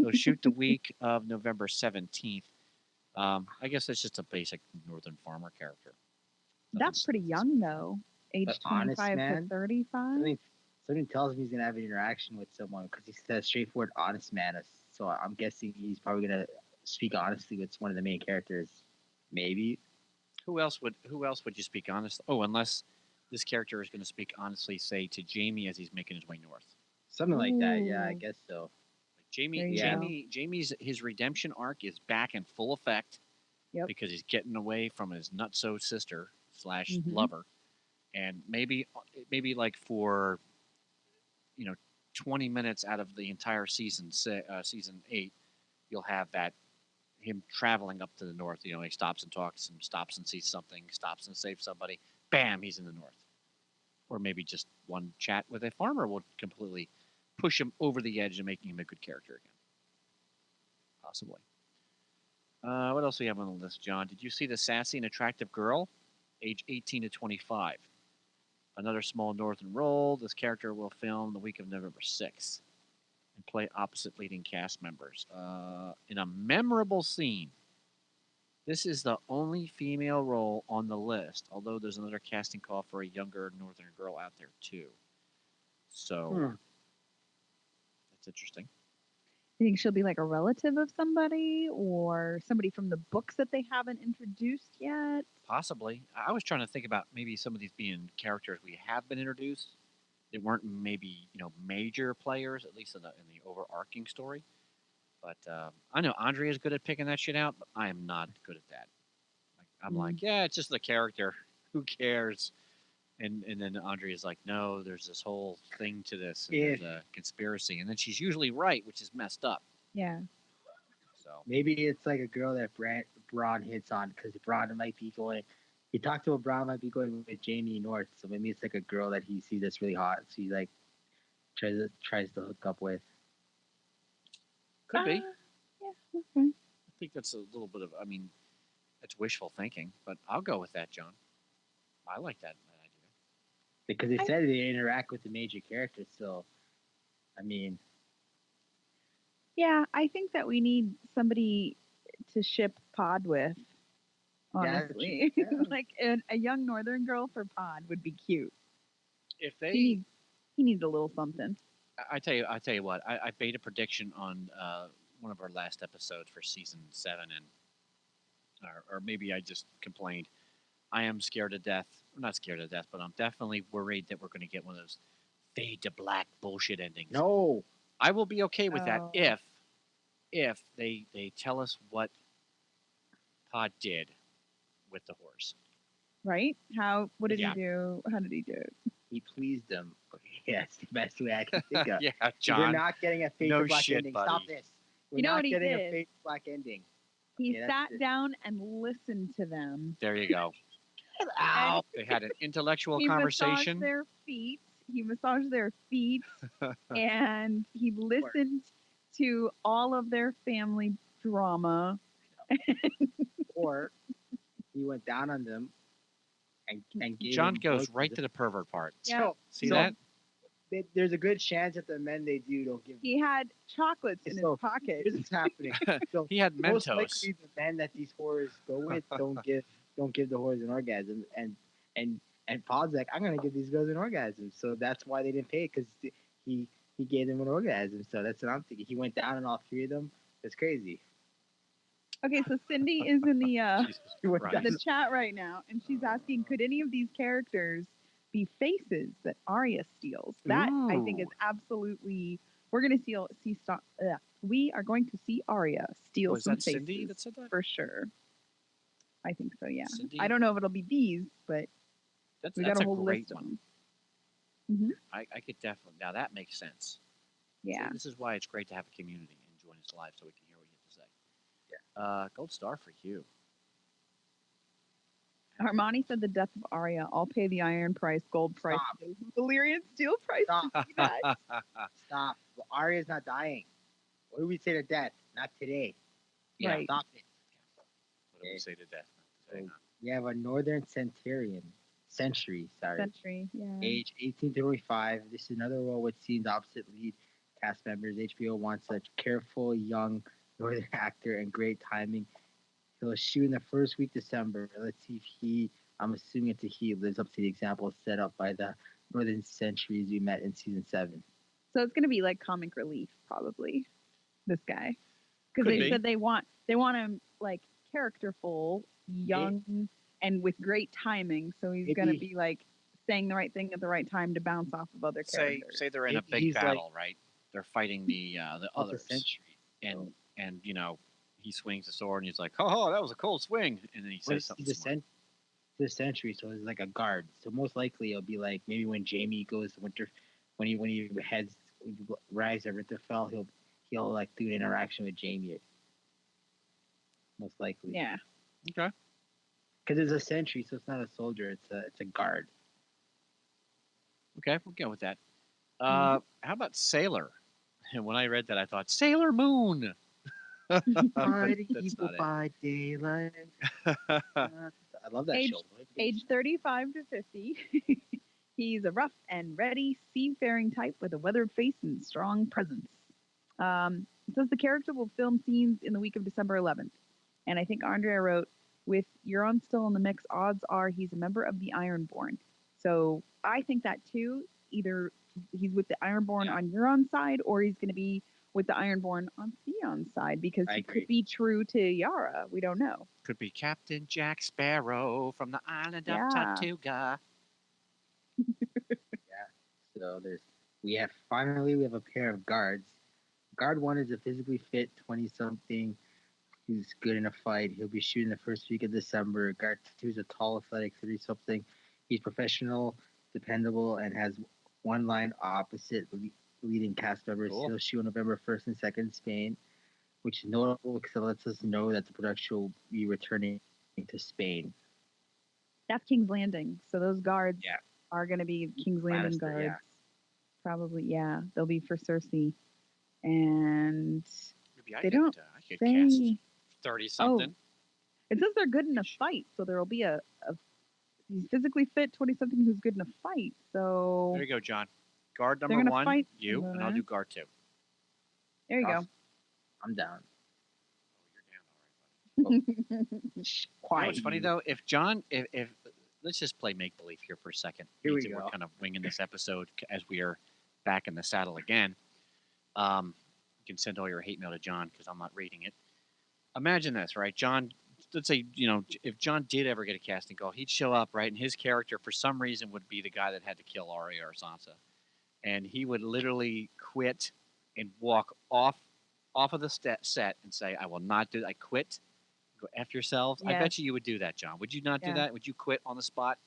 S3: So shoot the week of November 17th. I guess that's just a basic Northern Farmer character.
S5: That's pretty young though. Age
S4: But honest
S5: 25 to
S4: man?
S5: 35.
S4: something tells me he's gonna have an interaction with someone because he's a straightforward, honest man. So I'm guessing he's probably gonna speak honestly with one of the main characters. Maybe.
S3: Who else would you speak honest? Oh, unless this character is going to speak honestly, say to Jamie as he's making his way north.
S4: Something like that. Yeah, I
S5: Ooh.
S4: guess so.
S3: Like
S5: There you
S4: go.
S3: Jamie's his redemption arc is back in full effect.
S5: Yep.
S3: Because he's getting away from his nutso sister /
S5: Mhm.
S3: lover, and maybe like for 20 minutes out of the entire season 8, you'll have that him traveling up to the north. He stops and talks and stops and sees something, stops and saves somebody. Bam, he's in the north. Or maybe just one chat with a farmer will completely push him over the edge and making him a good character again. Possibly. What else do we have on the list, John? Did you see the sassy and attractive girl, age 18 to 25? Another small northern role. This character will film the week of November 6th and play opposite leading cast members in a memorable scene. This is the only female role on the list, although there's another casting call for a younger northern girl out there too. So that's interesting.
S5: You think she'll be like a relative of somebody or somebody from the books that they haven't introduced yet?
S3: Possibly. I was trying to think about maybe some of these being characters we have been introduced. They weren't maybe major players, at least in the overarching story. But I know Andrea is good at picking that shit out, but I am not good at that. I'm like, yeah, it's just the character. Who cares? And then Andrea is like, no, there's this whole thing to this, and there's a conspiracy, and then she's usually right, which is messed up.
S5: Yeah.
S3: So
S4: Maybe it's like a girl that Braun hits on because Braun might be going. He talked to a Braun might be going with Jamie North, so maybe it's like a girl that he sees that's really hot, so he like tries to hook up with.
S3: could be.
S5: Yeah. Okay.
S3: I think that's a little bit of. I mean, that's wishful thinking, but I'll go with that, John. I like that idea.
S4: Because they said they interact with the major characters, so I mean,
S5: Yeah, I think that we need somebody to ship Pod with. Honestly,
S4: Yeah.
S5: like a young Northern girl for Pod would be cute.
S3: If
S5: He needs a little something.
S3: I tell you what. I made a prediction on one of our last episodes for season 7, and or maybe I just complained. I am scared to death. I'm not scared to death, but I'm definitely worried that we're going to get one of those fade to black bullshit endings.
S4: no.
S3: I will be okay with that
S5: Oh.
S3: if they tell us what Pod did with the horse.
S5: Right? What did
S3: Yeah.
S5: he do? How did he do it?
S4: He pleased them. Yes, the best way I can think of.
S3: Yeah,
S4: We're
S3: John.
S4: not getting a fade
S3: No
S4: to black
S3: shit,
S4: ending.
S3: buddy.
S4: Stop this. We're
S5: You know
S4: not
S5: what he
S4: getting
S5: did?
S4: a fade to black ending.
S5: He
S4: Yeah, that's
S5: sat
S4: it.
S5: down and listened to them.
S3: There you go.
S4: Ow.
S3: They had an intellectual
S5: He
S3: conversation.
S5: massaged their feet. And he listened to all of their family drama.
S4: Or he went down on them and gave
S3: John
S4: them
S3: goes
S4: blows
S3: right to the pervert part.
S5: Yeah.
S4: So,
S3: See
S4: so
S3: that?
S4: there's a good chance that the men they do don't give.
S5: He had chocolates in his
S4: So,
S5: pocket.
S4: Here's what's happening. So
S3: He had
S4: most
S3: Mentos.
S4: likely the men that these whores go with don't give the whores an orgasm, and Paul's like, I'm gonna give these girls an orgasm, so that's why they didn't pay because he gave them an orgasm. So that's what I'm thinking. He went down on all 3 of them. That's crazy.
S5: Okay, so Cindy is in the
S3: Jesus
S4: He went
S3: Christ.
S4: down.
S5: the chat right now, and she's asking, could any of these characters be faces that Arya steals? That I think is
S3: Ooh.
S5: absolutely. We're going to we are going to see Arya steal
S3: Was
S5: some
S3: that
S5: faces
S3: Cindy that said that?
S5: for sure. I think so. Yeah.
S3: Cindy?
S5: I don't know if it'll be these, but
S3: That's,
S5: we
S3: that's
S5: got a
S3: a
S5: whole
S3: great
S5: list of
S3: one.
S5: them.
S3: I could definitely. Now that makes sense.
S5: Yeah.
S3: See, this is why it's great to have a community and join us live so we can hear what you have to say. Yeah. Gold star for you.
S5: Armani said the death of Arya. I'll pay the iron price, gold price,
S4: Stop.
S5: Valyrian steel price.
S4: Stop.
S5: To see that.
S4: Stop. Well, Arya's not dying. What do we say to death? Not today.
S3: Yeah.
S5: Right.
S4: Stop it.
S3: What do we say to death? Say
S4: So,
S3: not.
S4: You have a Northern Century,
S5: Century. Yeah.
S4: age 18 to 25. This is another role which seems opposite lead cast members. HBO wants a careful young Northern actor and great timing. He'll shoot in the first week December. Let's see if I'm assuming it's he lives up to the example set up by the Northern Centuries we met in season 7.
S5: So it's gonna be like comic relief, probably. This guy, because
S3: Could
S5: they
S3: be.
S5: said they want him like characterful, young, and with great timing. So he's gonna
S4: Maybe-
S5: be like saying the right thing at the right time to bounce off of other
S3: Say
S5: characters.
S3: they're in a
S4: Maybe
S3: big
S4: he's like-
S3: battle, right? They're fighting the
S4: Of the
S3: others,
S4: century.
S3: and he swings the sword and he's like, "Oh, that was a cold swing," and then he
S4: Well,
S3: says something.
S4: he's the century, so it's like a guard. So most likely it'll be like maybe when Jamie goes to when he arrives at Winterfell, he'll like do an interaction with Jamie. Most likely,
S5: Yeah.
S3: Okay.
S4: because it's a sentry, so it's not a soldier. It's a guard.
S3: Okay, we'll go with that.
S5: Mm-hmm.
S3: How about Sailor? And when I read that, I thought Sailor Moon. But
S4: Fighting
S3: that's
S4: evil
S3: not it.
S4: by daylight. I love that
S5: Age-
S4: show.
S5: Age 35 to 50. He's a rough and ready seafaring type with a weathered face and strong presence. It says the character will film scenes in the week of December 11th. And I think Andrea wrote, with Euron still in the mix, odds are he's a member of the Ironborn. So I think that too. Either he's with the Ironborn on Euron's side, or he's going to be with the Ironborn on Theon's side, because
S4: I
S5: he
S4: agree.
S5: could be true to Yara. We don't know.
S3: Could be Captain Jack Sparrow from the island of
S5: Yeah.
S3: Tortuga.
S4: So we have a pair of guards. Guard 1 is a physically fit 20-something who's good in a fight. He'll be shooting the first week of December. Guard 2 is a tall, athletic 30-something. He's professional, dependable, and has one line opposite leading cast members.
S3: Cool.
S4: He'll shoot on November 1st and 2nd in Spain, which is notable because it lets us know that the production will be returning to Spain.
S5: That's King's Landing. So those guards
S4: Yeah.
S5: are going to be King's Landing
S4: Lannister,
S5: guards.
S4: yeah.
S5: Probably, yeah. They'll be for Cersei. And
S3: Maybe I
S5: They
S3: could,
S5: don't
S3: I could cast
S5: say.
S3: 30 something.
S5: It says they're good in a fight, so there will be a he's physically fit 20-something who's good in a fight. So
S3: There you go, John. Guard
S5: They're
S3: number
S5: gonna
S3: 1,
S5: fight
S3: you, and I'll
S5: together.
S3: do guard 2.
S5: there you
S4: Awesome. I'm down.
S3: Oh, you're down. All right, buddy.
S5: go.
S3: You know what's funny though? If John, if let's just play make believe here for a second.
S4: Here we
S3: We're
S4: go.
S3: kind of winging this episode as we are back in the saddle again. You can send all your hate mail to John because I'm not reading it. Imagine this, right? John, let's say, if John did ever get a casting call, he'd show up, right? And his character, for some reason, would be the guy that had to kill Arya or Sansa. And he would literally quit and walk off of the set and say, I will not do I quit. Go F yourselves. I
S5: Yes.
S3: bet you would do that, John. Would you not do
S5: Yeah.
S3: that? Would you quit on the spot?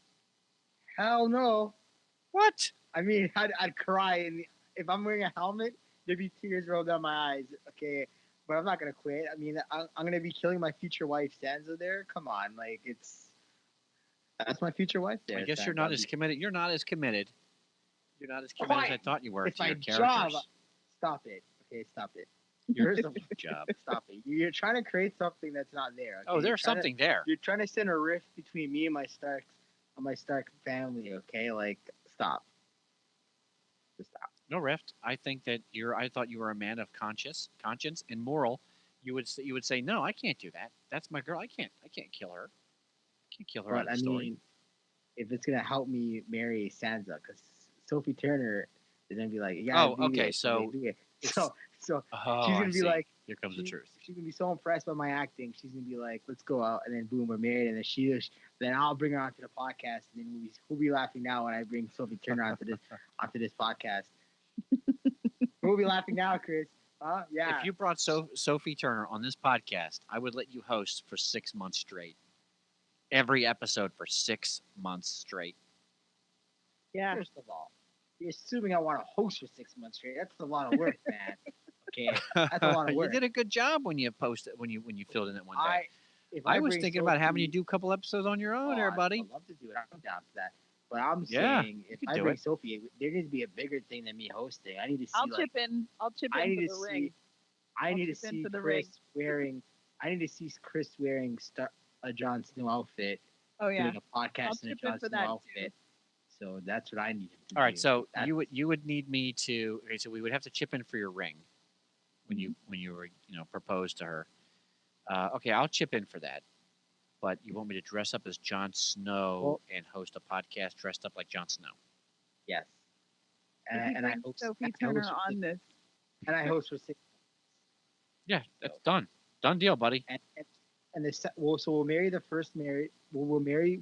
S4: Hell no.
S3: What?
S4: I mean, I'd cry, and if I'm wearing a helmet, there'd be tears roll down my eyes. Okay, but I'm not gonna quit. I mean, I'm gonna be killing my future wife, Sansa. There, come on, like that's my future wife. There.
S3: I guess you're
S4: Sansa.
S3: not as committed. You're not as committed. You're not as committed as I
S4: Quiet.
S3: thought you were
S4: It's
S3: to
S4: my
S3: your
S4: job.
S3: characters.
S4: Stop it. Okay, stop it.
S3: Yours
S4: First of all,
S3: job.
S4: stop it. You're trying to create something that's not there.
S3: Oh,
S4: okay?
S3: there's something there.
S4: You're trying to send a rift between me and my Stark family. Okay, like stop. Just stop.
S3: No rift. I think that I thought you were a man of conscience and moral. You would say no, I can't do that. That's my girl. I can't kill her. I can't kill her out
S4: But
S3: of
S4: I
S3: the story.
S4: mean, if it's gonna help me marry Sansa, because Sophie Turner is gonna be like, yeah.
S3: Oh, okay, so
S4: so
S3: Oh,
S4: she's
S3: I
S4: gonna be
S3: see.
S4: like,
S3: Here comes the truth.
S4: She's gonna be so impressed by my acting. She's gonna be like, let's go out, and then boom, we're married, and then I'll bring her onto the podcast, and then we'll be laughing now when I bring Sophie Turner onto this podcast. We'll be laughing now, Chris. Yeah.
S3: If you brought Sophie Turner on this podcast, I would let you host for 6 months straight. Every episode for 6 months straight.
S5: Yeah.
S4: First of all, you're assuming I want to host for 6 months straight. That's a lot of work, man. Okay, that's a lot of work.
S3: You did a good job when you posted when you filled in it one day.
S4: If
S3: I was
S4: bring
S3: thinking about having you
S4: Sophie-
S3: do a couple episodes on your own, there, buddy.
S4: I'd love to do it. I'm down for that. But I'm
S3: Yeah,
S4: saying, if
S3: could
S4: I
S3: do
S4: bring
S3: it.
S4: Sophie, there needs to be a bigger thing than me hosting. I need to see.
S5: I'll chip in. I'll chip
S4: I
S5: in
S4: need
S5: for
S4: to
S5: the
S4: see.
S5: ring.
S4: I
S5: I'll
S4: need to
S5: chip in
S4: see
S5: for the
S4: Chris
S5: ring.
S4: wearing. I need to see Chris wearing a Jon Snow outfit,
S5: Oh yeah.
S4: doing a podcast
S5: I'll
S4: in a
S5: chip in
S4: Jon
S5: for
S4: Snow
S5: that
S4: outfit. So that's what I need him to
S3: All right,
S4: do.
S3: so
S4: That's-
S3: you would need me to. Okay, so we would have to chip in for your ring when you were proposed to her. Okay, I'll chip in for that. But you want me to dress up as Jon Snow
S4: Well-
S3: and host a podcast dressed up like Jon Snow?
S4: yes.
S5: If you
S4: And I
S5: bring
S4: host.
S5: Sophie
S4: and I
S5: Turner
S4: host for
S5: on
S4: six-
S5: this.
S4: And I host for 6.
S3: Yeah, that's done. Done deal, buddy.
S4: And we'll marry the first marriage. We'll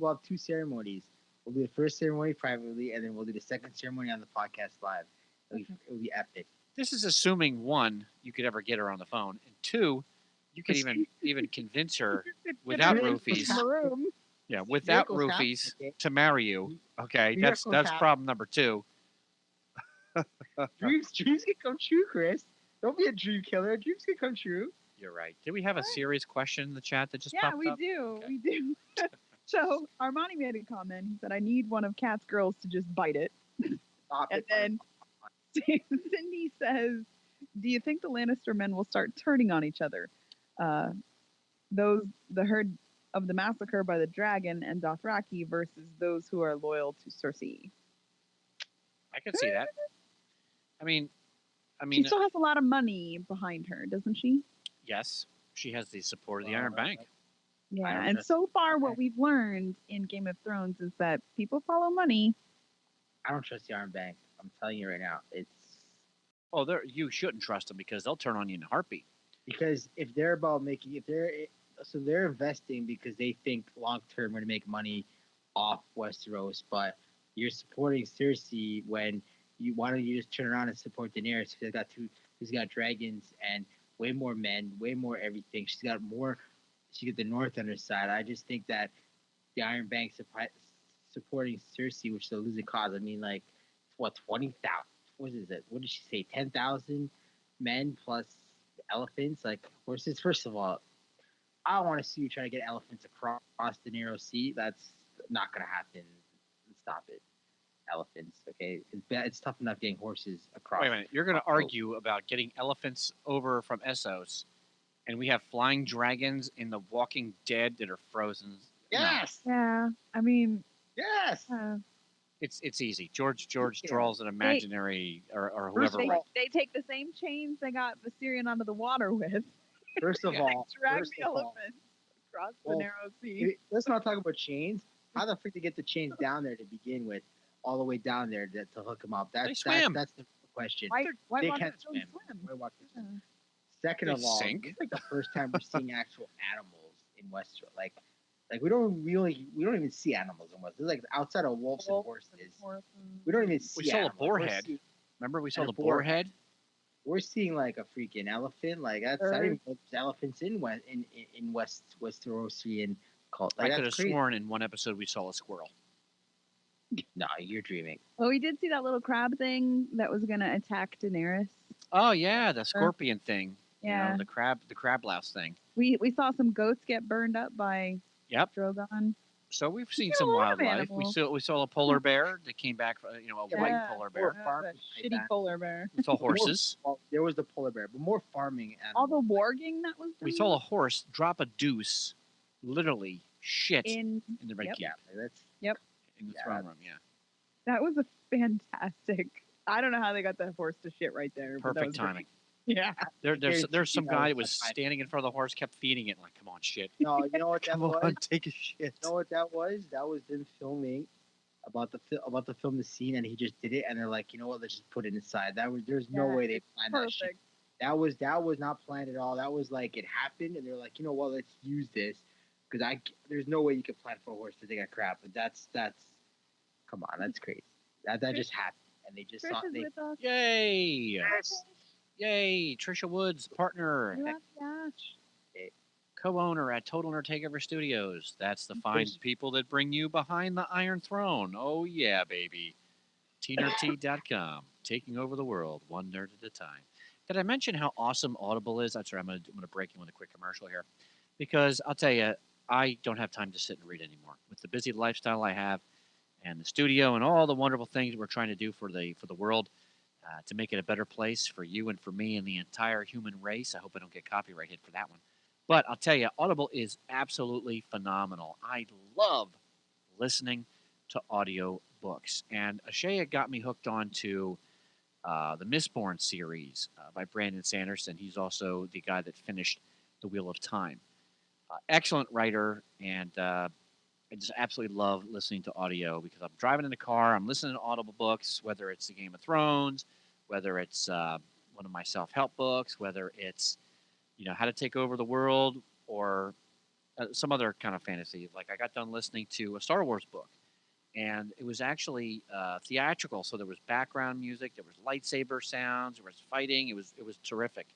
S4: have 2 ceremonies. We'll do the first ceremony privately, and then we'll do the second ceremony on the podcast live. It'll be epic.
S3: This is assuming one, you could ever get her on the phone, and two, you could
S4: Yes.
S3: even convince her
S5: It's
S3: without
S5: gonna be
S3: roofies.
S5: in the room.
S3: Yeah, without
S4: Miracles happen,
S3: roofies
S4: okay?
S3: to marry you. Okay, that's
S4: Miracles happen.
S3: problem number 2.
S4: Dreams can come true, Chris. Don't be a dream killer. Dreams can come true.
S3: You're right. Did we have a
S5: What?
S3: serious question in the chat that just
S5: Yeah,
S3: popped
S5: we
S3: up?
S5: do.
S3: Okay.
S5: We do. So Armani made a comment. He said, "I need one of Kat's girls to just bite it."
S4: Stop
S5: And
S4: it.
S5: then Cindy says, "Do you think the Lannister men will start turning on each other? The herd of the massacre by the dragon and Dothraki versus those who are loyal to Cersei."
S3: I could see that. I mean,
S5: She still has a lot of money behind her, doesn't she?
S3: yes, she has the support of the Iron Bank.
S5: Yeah,
S4: don't
S5: and
S4: trust
S5: so far,
S4: okay.
S5: what we've learned in Game of Thrones is that people follow money.
S4: I don't trust the Iron Bank. I'm telling you right now. It's
S3: Oh, you shouldn't trust them because they'll turn on you in a heartbeat.
S4: because if they're about making, if they're so they're investing because they think long term we're gonna make money off Westeros, but you're supporting Cersei when why don't you just turn around and support Daenerys? She's got dragons and way more men, way more everything. She's got more. She got the North on her side. I just think that the Iron Bank supporting Cersei, which is a losing cause. I mean, like, what 20,000? What is it? What did she say? 10,000 men plus elephants, like horses. First of all, I don't want to see you trying to get elephants across the narrow sea. That's not going to happen. Stop it. Elephants, okay? It's tough enough getting horses across.
S3: Wait a minute. You're going to argue about getting elephants over from Essos, and we have flying dragons in The Walking Dead that are frozen.
S4: Yes.
S5: Yeah, I mean,
S4: Yes.
S3: It's easy. George draws an imaginary or
S4: First
S3: whoever.
S4: of all,
S5: they take the same chains they got Viserion onto the water with.
S4: First of all,
S5: drag
S4: first
S5: the
S4: of all,
S5: elephants across
S4: well,
S5: the narrow sea.
S4: let's not talk about chains. How the frick to get the chains down there to begin with, all the way down there to hook them up?
S3: They swim.
S4: That's the question.
S5: Why
S4: they
S5: Walkers
S4: can't
S5: don't swim?
S4: Why Walkers
S5: Yeah.
S4: Second
S3: They
S4: of all,
S3: sink.
S4: it's like the first time we're seeing actual animals in Westeros. Like we don't even see animals in Westeros. Like outside of wolves and horses, we don't even see.
S3: We saw a
S4: animals.
S3: boar
S4: We're
S3: head.
S4: seeing-
S3: Remember, we saw
S4: and
S3: the
S4: a boar
S3: boar head.
S4: We're seeing like a freaking elephant. Like that's I didn't know there's elephants in Westerosian cult. Like,
S3: I could have
S4: that's crazy.
S3: sworn in one episode we saw a squirrel.
S4: No, you're dreaming.
S5: Well, we did see that little crab thing that was going to attack Daenerys.
S3: Oh yeah, the scorpion thing.
S5: Yeah.
S3: You know, the crab louse thing.
S5: We saw some goats get burned up by
S3: Yep.
S5: Drogon.
S3: So we've seen
S5: Yeah,
S3: some
S5: a lot of
S3: wildlife.
S5: animals.
S3: We saw a polar bear that came back. A white
S5: Yeah.
S3: polar bear.
S4: Farming
S5: That
S4: like
S5: shitty
S4: that.
S5: polar bear.
S3: We saw horses.
S4: Well, there was the polar bear, but more farming
S5: All
S4: animals.
S5: the warging that was done
S3: We saw a horse drop a deuce, literally shit
S5: in
S3: in the Red
S5: Yep.
S3: Keep,
S4: Yeah, that's
S3: in the
S4: Yeah,
S3: throne room. Yeah,
S5: that was a fantastic. I don't know how they got the horse to shit right there. but that
S3: perfect
S5: was great.
S3: timing.
S5: Yeah.
S3: There's some guy that was
S4: $50
S3: standing in front of the horse, kept feeding it. Like, come on, shit.
S4: no. You know what that
S3: Come
S4: was?
S3: on, take a shit.
S4: You know what that was? That was them filming about the film the scene, and he just did it, and they're like, you know what? Let's just put it inside. There's no
S5: Yeah,
S4: way they planned that shit.
S5: Perfect.
S4: That was not planned at all. That was like it happened, and they're like, you know what? Let's use this because there's no way you could plan for a horse to take a crap. But that's come on, that's crazy. That just happened, and they just
S5: Trish
S4: saw
S5: is
S4: they.
S5: with us.
S3: Yay! Yay! Trisha Woods, partner,
S5: Yeah.
S3: co-owner at Total Nerd Takeover Studios. That's the fine
S4: Trish-
S3: people that bring you behind the Iron Throne. Oh yeah, baby. TNRT.com, taking over the world one nerd at a time. Did I mention how awesome Audible is? That's right. I'm gonna break in with a quick commercial here, because I'll tell you, I don't have time to sit and read anymore. With the busy lifestyle I have, and the studio, and all the wonderful things we're trying to do for the world, to make it a better place for you and for me and the entire human race. I hope I don't get copyright hit for that one. But I'll tell you, Audible is absolutely phenomenal. I love listening to audio books. And Ashaya got me hooked on to the Mistborn series by Brandon Sanderson. He's also the guy that finished The Wheel of Time. Excellent writer, and I just absolutely love listening to audio because I'm driving in the car, I'm listening to Audible books, whether it's the Game of Thrones, whether it's one of my self-help books, whether it's How to Take Over the World, or some other kind of fantasy. Like I got done listening to a Star Wars book, and it was actually theatrical. So there was background music, there was lightsaber sounds, there was fighting. It was terrific,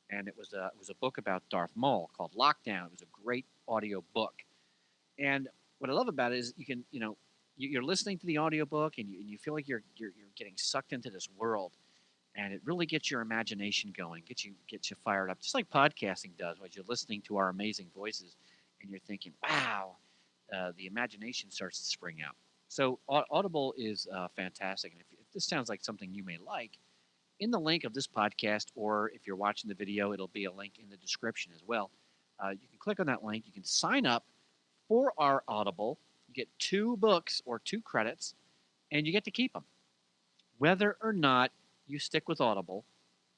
S3: and it was a book about Darth Maul called Lockdown. It was a great audio book, and what I love about it is you're listening to the audiobook and you feel like you're getting sucked into this world, and it really gets your imagination going, gets you fired up, just like podcasting does. When you're listening to our amazing voices, and you're thinking, "Wow," the imagination starts to spring out. So Audible is fantastic, and if this sounds like something you may like, in the link of this podcast, or if you're watching the video, it'll be a link in the description as well. You can click on that link. You can sign up for our Audible. You get 2 books or 2 credits, and you get to keep them. Whether or not you stick with Audible,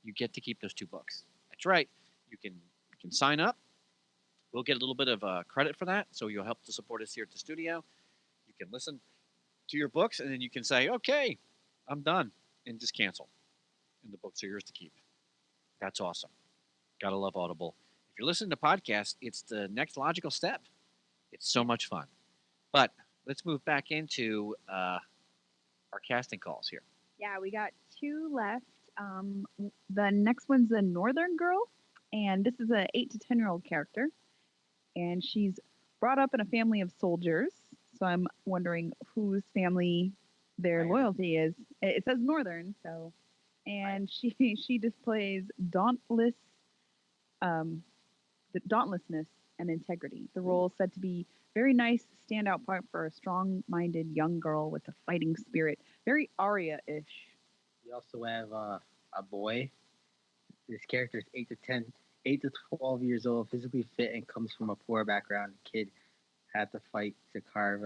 S3: you get to keep those 2 books. That's right. You can sign up. We'll get a little bit of credit for that, so you'll help to support us here at the studio. You can listen to your books, and then you can say, "Okay, I'm done," and just cancel. And the books are yours to keep. That's awesome. Gotta love Audible. If you're listening to podcasts, it's the next logical step. It's so much fun. But let's move back into our casting calls here.
S5: Yeah, we got 2 left. The next one's a Northern girl, and this is a 8 to 10-year-old character, and she's brought up in a family of soldiers. So I'm wondering whose family their
S4: Iron.
S5: loyalty is. It says Northern, so, and she displays the dauntlessness and integrity. The role is said to be very nice standout part for a strong-minded young girl with a fighting spirit. Very Arya-ish.
S4: We also have a boy. This character is 8 to 12 years old, physically fit, and comes from a poor background. The kid had to fight to carve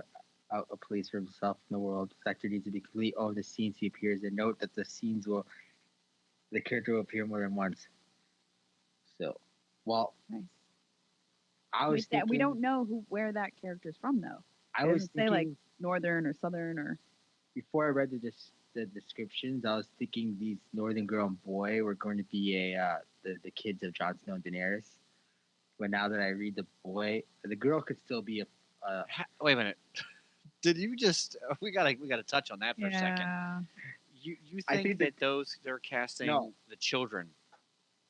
S4: out a place for himself in the world. The actor needs to be complete all of the scenes he appears in. Note that the character will appear more than once. So, well,
S5: Nice.
S4: I was thinking,
S5: we don't know where that character's from though.
S4: I
S5: It
S4: was
S5: doesn't say like
S4: thinking
S5: Northern or Southern or.
S4: before I read the descriptions, I was thinking these Northern girl and boy were going to be the kids of Jon Snow and Daenerys. But now that I read the boy, the girl could still be a
S3: Wait a minute. Did you just? We gotta touch on that for a second. You
S4: I
S3: think
S4: think
S3: that they're casting
S4: No.
S3: the children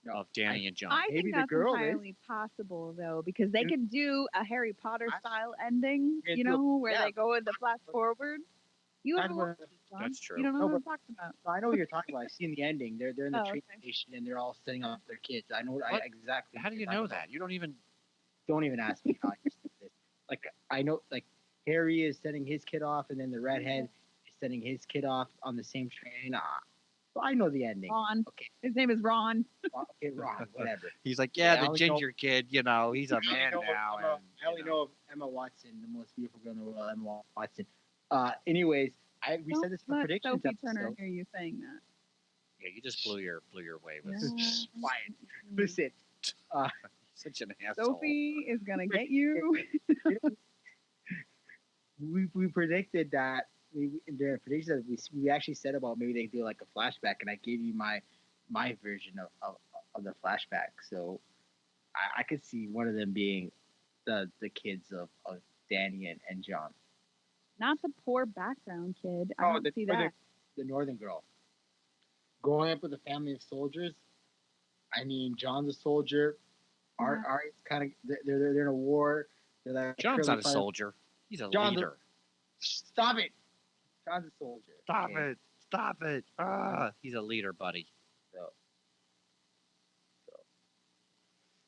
S4: No.
S3: of Danny and John?
S5: I
S4: Maybe
S5: think
S4: the
S5: that's
S4: girl is.
S5: entirely possible though, because they
S4: And-
S5: could do a Harry Potter
S4: I-
S5: style ending,
S4: They
S5: you
S4: do a-
S5: know, where
S4: yeah.
S5: they go in the flash forward. You
S4: That's
S5: haven't
S4: what-
S5: watched it, John.
S3: That's true.
S5: You don't know
S4: No,
S5: what I'm
S4: but-
S5: talking about.
S4: I know what you're talking about. I've seen the ending. They're in the
S5: Oh,
S4: train
S5: okay.
S4: station and they're all setting up their kids. I know
S3: What?
S4: exactly.
S3: How
S4: what
S3: do
S4: you're
S3: you
S4: talking
S3: know
S4: about.
S3: that? You don't even.
S4: Don't even ask me how I understand this. Like I know, like Harry is sending his kid off, and then the redhead is sending his kid off on the same train. So I know the ending.
S5: Ron.
S4: Okay,
S5: His name is Ron.
S4: okay, Ron, whatever.
S3: He's like,
S4: Yeah, I
S3: yeah, the
S4: only know-
S3: ginger kid. You know, he's a
S4: I only
S3: man
S4: know of
S3: now.
S4: Emma-
S3: and,
S4: I only know of Emma Watson, the most beautiful girl in the world, Emma Watson. Anyways, we said this for
S5: Let
S4: predictions
S5: Sophie Turner
S4: episode.
S5: hear you saying that.
S3: Yeah, you just blew your way with
S5: Yeah.
S4: Quiet. Listen,
S3: such an asshole.
S5: Sophie is gonna get you.
S4: we predicted that the predictions that we actually said about maybe they do like a flashback, and I gave you my version of the flashback. So I could see one of them being the kids of Danny and John.
S5: Not the poor background kid. I
S4: Oh,
S5: don't see
S4: or
S5: that.
S4: the northern girl. Growing up with a family of soldiers, I mean, John's a soldier.
S5: Yeah.
S4: Ari's kind of they're in a war. They're like
S3: John's
S4: curly
S3: not a
S4: fire-
S3: soldier. He's a
S4: John's a-
S3: leader.
S4: Stop it. John's a soldier.
S3: Stop
S4: okay?
S3: it. Stop it. He's a leader, buddy.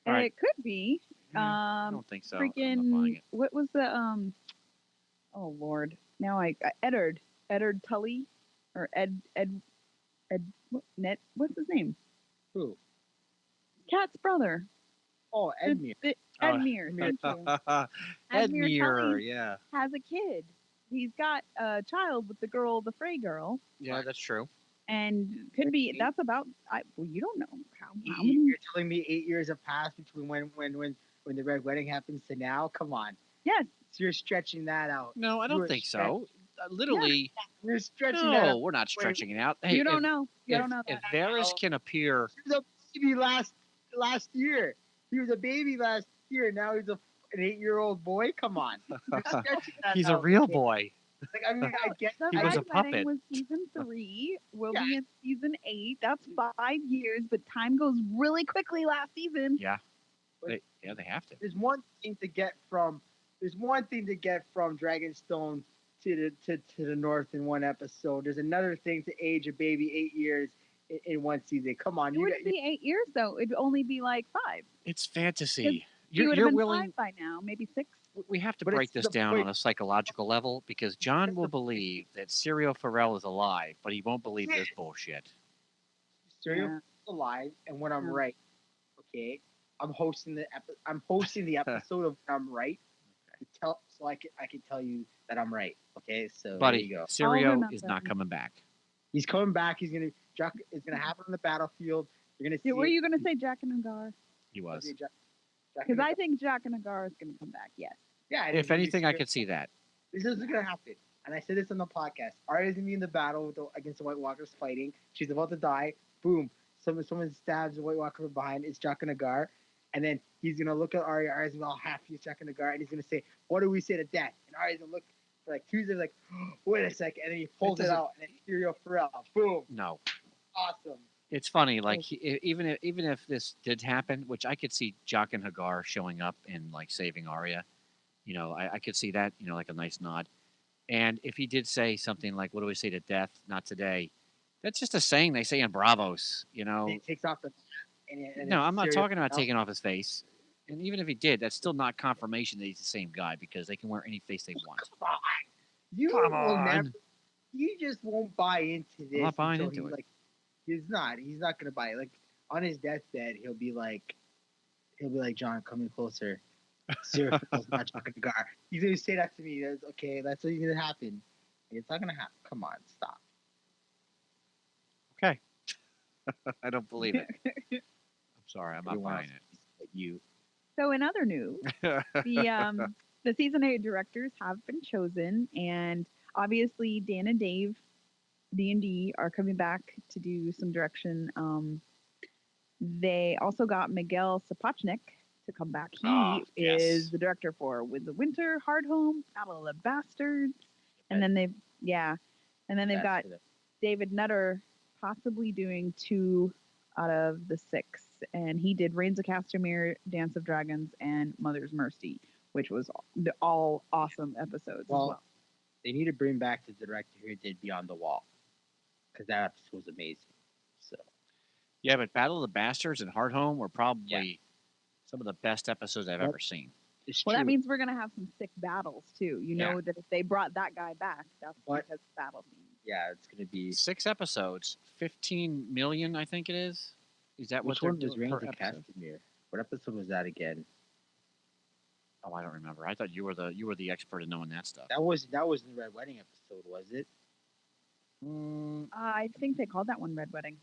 S3: All right.
S5: It could be.
S3: I don't think so. I'm not buying
S5: Freaking
S3: it.
S5: what was the oh Lord, now I Eddard Tully or Ed what's his name,
S4: Who?
S5: Kat's brother.
S4: Oh, Edmure.
S5: Edmure, thank you. Edmure
S3: Edmure,
S5: Tully
S3: yeah.
S5: has a kid. He's got a child with the Frey girl,
S3: Yeah, that's true.
S5: and could be that's about well, you don't know how many.
S4: You're telling me 8 years have passed between when the red wedding happens to now? Come on.
S5: Yes,
S4: So you're stretching that out.
S3: No, I don't
S4: You're
S3: think so. Literally,
S4: You're stretching that
S3: no,
S4: out.
S3: we're not stretching it out. Hey,
S5: you don't
S3: if,
S5: know. You
S3: if,
S5: don't know
S3: if
S5: that.
S3: Varys can appear,
S4: He was a baby last year. He was a baby last year, and now he's an 8-year-old boy. Come on. You're stretching that
S3: he's a
S4: out,
S3: real
S4: okay?
S3: boy.
S4: Like, I mean, I get
S5: The
S3: He
S5: Red
S3: was a
S5: Wedding
S3: puppet.
S5: was season 3. We'll
S4: Yeah.
S5: be in season 8. That's 5 years, but time goes really quickly last season.
S3: Yeah, they have to.
S4: there's one thing to get from Dragonstone to the north in one episode. There's another thing to age a baby 8 years in one season. Come on,
S5: It wouldn't be 8 years though. It'd only be like 5.
S3: It's fantasy.
S5: It
S3: You're,
S5: would
S3: you're
S5: have been
S3: willing.
S5: 5 by now, maybe 6.
S3: We have to
S4: But
S3: break
S4: it's
S3: this
S4: the
S3: down
S4: point.
S3: on a psychological level because John
S4: It's
S3: will
S4: the-
S3: believe that Serial Pharrell is alive, but he won't believe this bullshit.
S4: Serial
S5: Yeah.
S4: alive, and when I'm
S5: Yeah.
S4: right, okay, I'm hosting the episode of when I'm right. So I can tell you that I'm right. Okay, so
S3: Buddy,
S4: there you go.
S3: Serial
S5: remember.
S3: is not coming back.
S4: He's coming back. Jack is gonna happen on the battlefield. You're gonna see.
S5: Yeah, were you going to say Jack and Agar?
S3: He was.
S4: Jack
S5: Because I think Jack and Agar is going to come back. Yes.
S4: yeah. and
S3: If
S4: you
S3: anything, I
S4: see-
S3: could see that.
S4: This is gonna happen. And I said this on the podcast. Arya's gonna be in the battle against the White Walkers fighting. She's about to die. Boom. Someone stabs the White Walker from behind. It's Jack and Agar. And then he's gonna look at Arya. Arya's gonna be all happy. It's Jack and Agar. And he's gonna say, "What do we say to that?" And Arya's gonna look for like 2 seconds, like, "Wait a second." And then he pulls it
S3: doesn't-
S4: out. And then Tyrion Pharrell. Boom.
S3: No.
S4: Awesome.
S3: It's funny, like even if this did happen, which I could see Jock and Hagar showing up and like saving Arya, you know, I could see that, you know, like a nice nod. And if he did say something like, "What do we say to death? Not today," that's just a saying they say in Bravos, you know.
S4: And he takes off the. And
S3: No,
S4: it's
S3: I'm not
S4: Tyrion
S3: talking about
S4: Pharrell.
S3: taking off his face. And even if he did, that's still not confirmation that he's the same guy because they can wear any face they want.
S4: Come on. You
S3: Come
S4: will
S3: on.
S4: never. You just won't buy into this.
S3: not buying
S4: until
S3: into
S4: he,
S3: it.
S4: Like, he's not gonna buy it. Like on his deathbed, he'll be like, John, come in closer. Sir, not talking to Gar. He's gonna say that to me. That's okay. That's what's gonna happen. It's not gonna happen. Come on, stop.
S3: Okay. I don't believe it. I'm sorry, I'm not
S4: Everyone
S3: buying
S4: else but you.
S5: So in other news,
S3: it.
S5: the season 8 directors have been chosen, and obviously Dan and Dave, D&D, are coming back to do some direction. They also got Miguel Sapochnik to come back. He
S3: Yes.
S5: is the director for With the Winter, Hard Home, Battle of the Bastards, and then they've
S4: That's
S5: got
S4: it.
S5: David Nutter possibly doing 2 out of the 6, and he did Reigns of Castamere, Dance of Dragons, and Mother's Mercy, which was all awesome episodes as
S4: Well,
S5: well.
S4: They need to bring back the director who did Beyond the Wall, because that episode was amazing. So
S3: Yeah, but Battle of the Bastards and Hard Home were probably some of the best episodes I've
S4: Yep.
S3: ever seen.
S4: it's
S5: Well,
S4: true.
S5: that means we're gonna have some sick battles too. You
S3: Yeah.
S5: know that if they brought that guy back, that's
S4: What?
S5: because of battle scenes.
S4: yeah, it's gonna be.
S3: 6 episodes, 15 million, I think it is. Is that what
S4: Which
S3: they're
S4: one does
S3: doing
S4: Reigns
S3: per
S4: of
S3: episode?
S4: Castamere? What episode was that again?
S3: Oh, I don't remember. I thought you were the expert in knowing that stuff.
S4: That was the Red Wedding episode, was it?
S5: I think they called that one Red Wedding.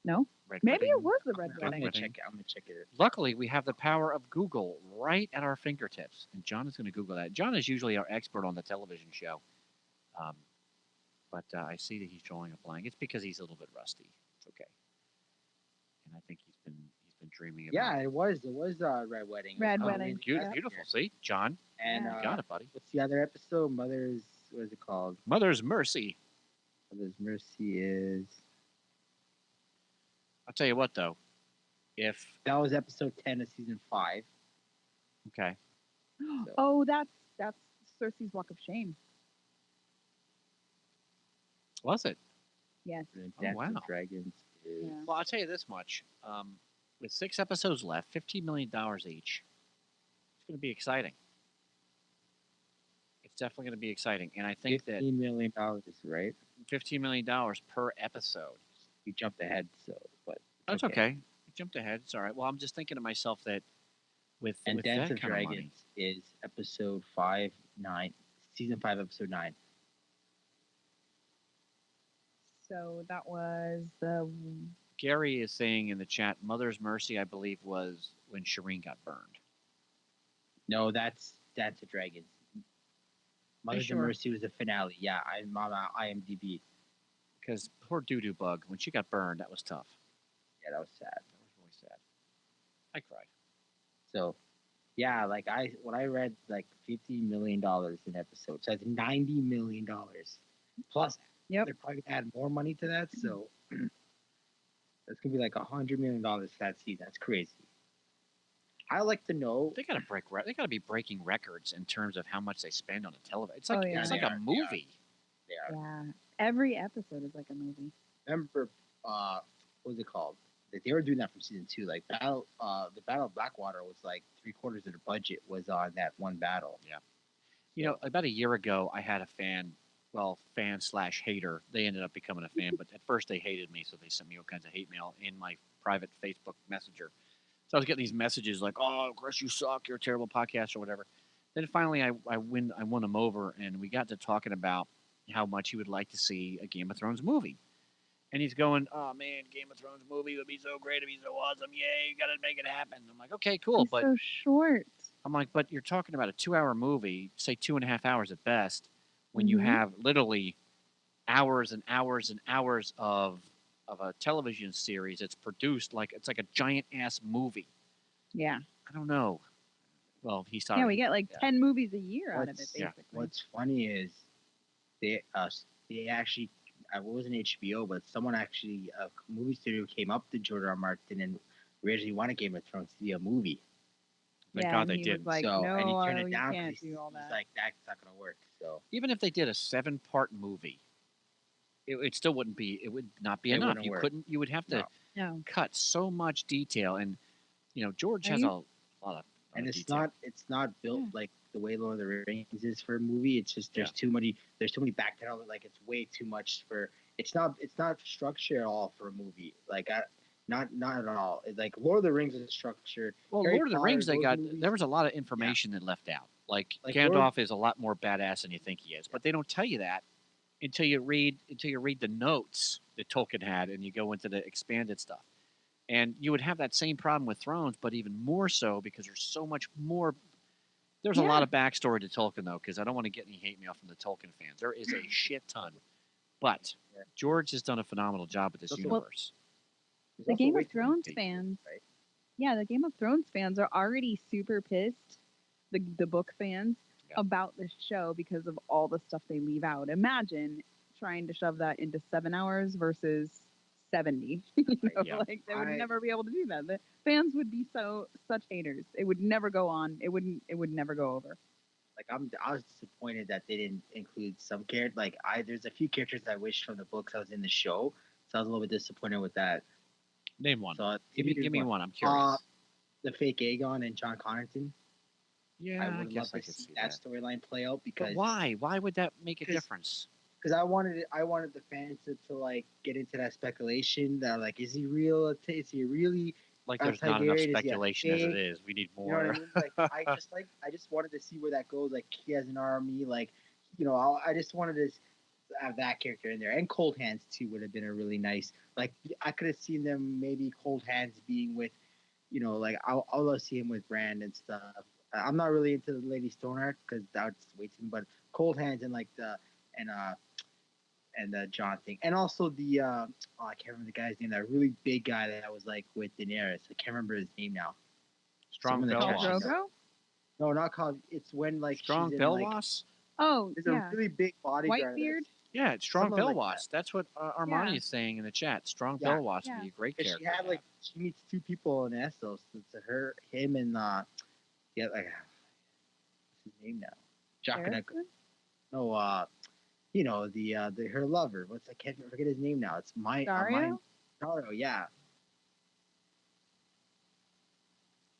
S5: No,
S3: Red
S5: maybe it
S3: Wedding.
S5: was the Red
S4: I'm
S5: Wedding.
S4: gonna
S3: Wedding.
S4: check it. I'm gonna check it.
S3: Luckily, we have the power of Google right at our fingertips, and John is going to Google that. John is usually our expert on the television show, but I see that he's drawing a blank. It's because he's a little bit rusty. It's okay, and I think he's been dreaming about.
S4: Yeah, it was Red Wedding.
S5: Red
S4: Oh,
S5: Wedding,
S4: Reigns of
S5: yeah.
S3: Beautiful.
S4: Castamere.
S3: See, John,
S4: And
S5: Yeah.
S3: you got it, buddy.
S4: what's the other episode? Mother's, what is it called?
S3: Mother's Mercy.
S4: Mother's Mercy is.
S3: I'll tell you what, though, if
S4: That was episode 10 of season 5.
S3: okay,
S5: Oh, that's Cersei's Walk of Shame.
S3: was it?
S5: Yes.
S4: And
S3: Oh,
S4: Dance
S3: wow.
S4: of Dragons is.
S5: Yeah.
S3: Well, I'll tell you this much: with 6 episodes left, $15 million each, it's going to be exciting. It's definitely going to be exciting, and I think that
S4: $15 million, right?
S3: $15 million per episode.
S4: We jumped ahead, so but
S3: That's okay. We jumped ahead. It's all right. Well, I'm just thinking to myself that with
S4: And
S3: with
S4: Dance
S3: that
S4: of
S3: kind of
S4: Dragons
S3: money,
S4: is episode 5, 9, season 5, episode 9.
S5: So that was the
S3: Gary is saying in the chat, "Mother's Mercy," I believe, was when Shireen got burned.
S4: No, that's Dance of Dragons. Mother's
S3: sure?
S4: Mercy was the finale. Yeah, I'm on IMDb.
S3: Because poor Doo Bug, when she got burned, that was tough.
S4: Yeah, that was sad.
S3: That was really sad. I cried.
S4: So, yeah, like when I read like $50 million in episodes, so that's $90 million plus.
S5: Yep.
S4: They're probably gonna add more money to that, so that's gonna be like $100 million for that season. That's crazy. I like to know.
S3: They got to break. They got to be breaking records in terms of how much they spend on a television. It's like
S5: Oh, yeah.
S3: it's
S4: They
S3: like
S4: are,
S3: a
S4: they are.
S3: movie.
S4: They are.
S5: yeah. Every episode is like a movie.
S4: Remember, what was it called? They were doing that from season 2. Like the Battle of Blackwater was like 3/4 of the budget was on that one battle.
S3: You know, about a year ago, I had a fan/hater. They ended up becoming a fan, but at first they hated me, so they sent me all kinds of hate mail in my private Facebook Messenger. So I was getting these messages like, "Oh, Chris, you suck. You're a terrible podcast," or whatever. Then finally, I won them over, and we got to talking about how much he would like to see a Game of Thrones movie. And he's going, "Oh man, Game of Thrones movie would be so great, it'd be so awesome. Yay, you gotta make it happen." I'm like, okay, cool.
S5: He's
S3: But
S5: so short.
S3: I'm like, but you're talking about a 2-hour movie, say 2.5 hours at best, when you
S5: Mhm.
S3: have literally hours and hours and hours of a television series that's produced like it's like a giant ass movie.
S5: Yeah.
S3: I don't know. Well, he saw
S5: Yeah, we get like
S4: Yeah.
S5: 10 movies a year out of it,
S4: What's
S3: yeah,
S5: basically.
S4: What's funny is they actually it wasn't HBO, but someone actually a movie studio came up to George R. R. Martin and originally wanted Game of Thrones to be a movie.
S3: Thank
S5: yeah,
S3: God
S5: and
S3: they
S5: he
S3: did.
S5: was like,
S4: so
S5: no,
S4: and he turned
S5: you
S4: it down
S5: can't
S4: because
S5: do all
S4: he's
S5: that.
S4: like, that's not gonna work. So
S3: Even if they did a 7-part movie, it still wouldn't be. It would not be
S4: It
S3: enough.
S4: wouldn't
S3: You
S4: work.
S3: couldn't. You would have to
S4: No.
S5: No.
S3: cut so much detail, and George
S5: Are
S3: has
S5: you-
S3: a lot of
S4: and it's
S3: detail.
S4: not built
S5: Yeah.
S4: like the way Lord of the Rings is for a movie. It's just there's too many back channels. Like it's way too much for. It's not structured at all for a movie. Like not at all. It's like Lord of the Rings is structured.
S3: Well,
S4: Harry
S3: Lord of the
S4: Potter,
S3: Rings, they
S4: those
S3: got
S4: movies-
S3: there was a lot of information that left out. Like
S4: Like
S3: Gandalf is a lot more badass than you think he is, but they don't tell you that until you read the notes that Tolkien had, and you go into the expanded stuff. And you would have that same problem with Thrones, but even more so because there's so much more. There's a lot
S5: Yeah.
S3: of backstory to Tolkien, though, because I don't want to get any hate mail from the Tolkien fans. There is a shit ton. But
S4: Yeah.
S3: George has done a phenomenal job with this
S4: Well,
S3: universe.
S4: There's
S5: The
S4: also
S5: Game
S4: way
S5: of
S4: too many
S5: Thrones
S4: fake
S5: fans.
S4: right?
S5: Yeah, the Game of Thrones fans are already super pissed, the book fans,
S3: Yeah.
S5: about this show because of all the stuff they leave out. Imagine trying to shove that into 7 hours versus 70.
S3: Yeah.
S5: Like they would
S4: I-
S5: never be able to do that. The fans would be such haters. It would never go on. It would never go over.
S4: Like I was disappointed that they didn't include some characters. Like there's a few characters I wish from the books I was in the show, so I was a little bit disappointed with that.
S3: Name one.
S4: So
S3: Give me one. I'm curious.
S4: The fake Aegon and John Connington.
S3: Yeah,
S4: I
S3: I
S4: would
S3: guess
S4: love
S3: I
S4: to
S3: could
S4: see
S3: see
S4: that
S3: that.
S4: storyline play out
S3: But
S4: because
S3: why? Why would that make a
S4: 'cause-
S3: difference?
S4: I wanted the fans to like get into that speculation that like is he real? Is he really?
S3: Like,
S4: Not
S3: there's not enough
S4: Targaryen, is he a
S3: speculation as it
S4: fake?
S3: is. We need
S4: You know what
S3: more.
S4: I mean? Like I just wanted to see where that goes. Like he has an army. Like I just wanted to have that character in there. And Cold Hands too would have been a really nice. Like I could have seen them maybe Cold Hands being with, like I'll love see him with Brand and stuff. I'm not really into the Lady Stoneheart because that would just wait too. But Cold Hands and like the John thing, and also the I can't remember the guy's name. That really big guy that was like with Daenerys. I can't remember his name now.
S3: Strong
S4: Someone that
S5: Khal
S4: catches
S3: Belwas.
S4: up.
S5: Drogo?
S4: No, not called. It's when like
S3: Strong
S4: she's in, like,
S3: Belwas?
S5: Oh,
S4: there's
S5: yeah.
S4: a really big bodyguard.
S5: Whitebeard?
S3: Yeah, it's Strong
S4: Someone like
S3: Belwas. That's what Armani
S5: Yeah.
S3: is saying in the chat. Strong
S4: Yeah.
S3: Belwas
S5: Yeah.
S3: would be a great
S4: Because
S3: character.
S4: she had like she meets two people in Essos. It's him, and yeah, like what's his name now? Jaqen.
S5: Harrison?
S4: No, the her lover. I can't forget his name now. It's
S5: Dario?
S4: Dario, yeah.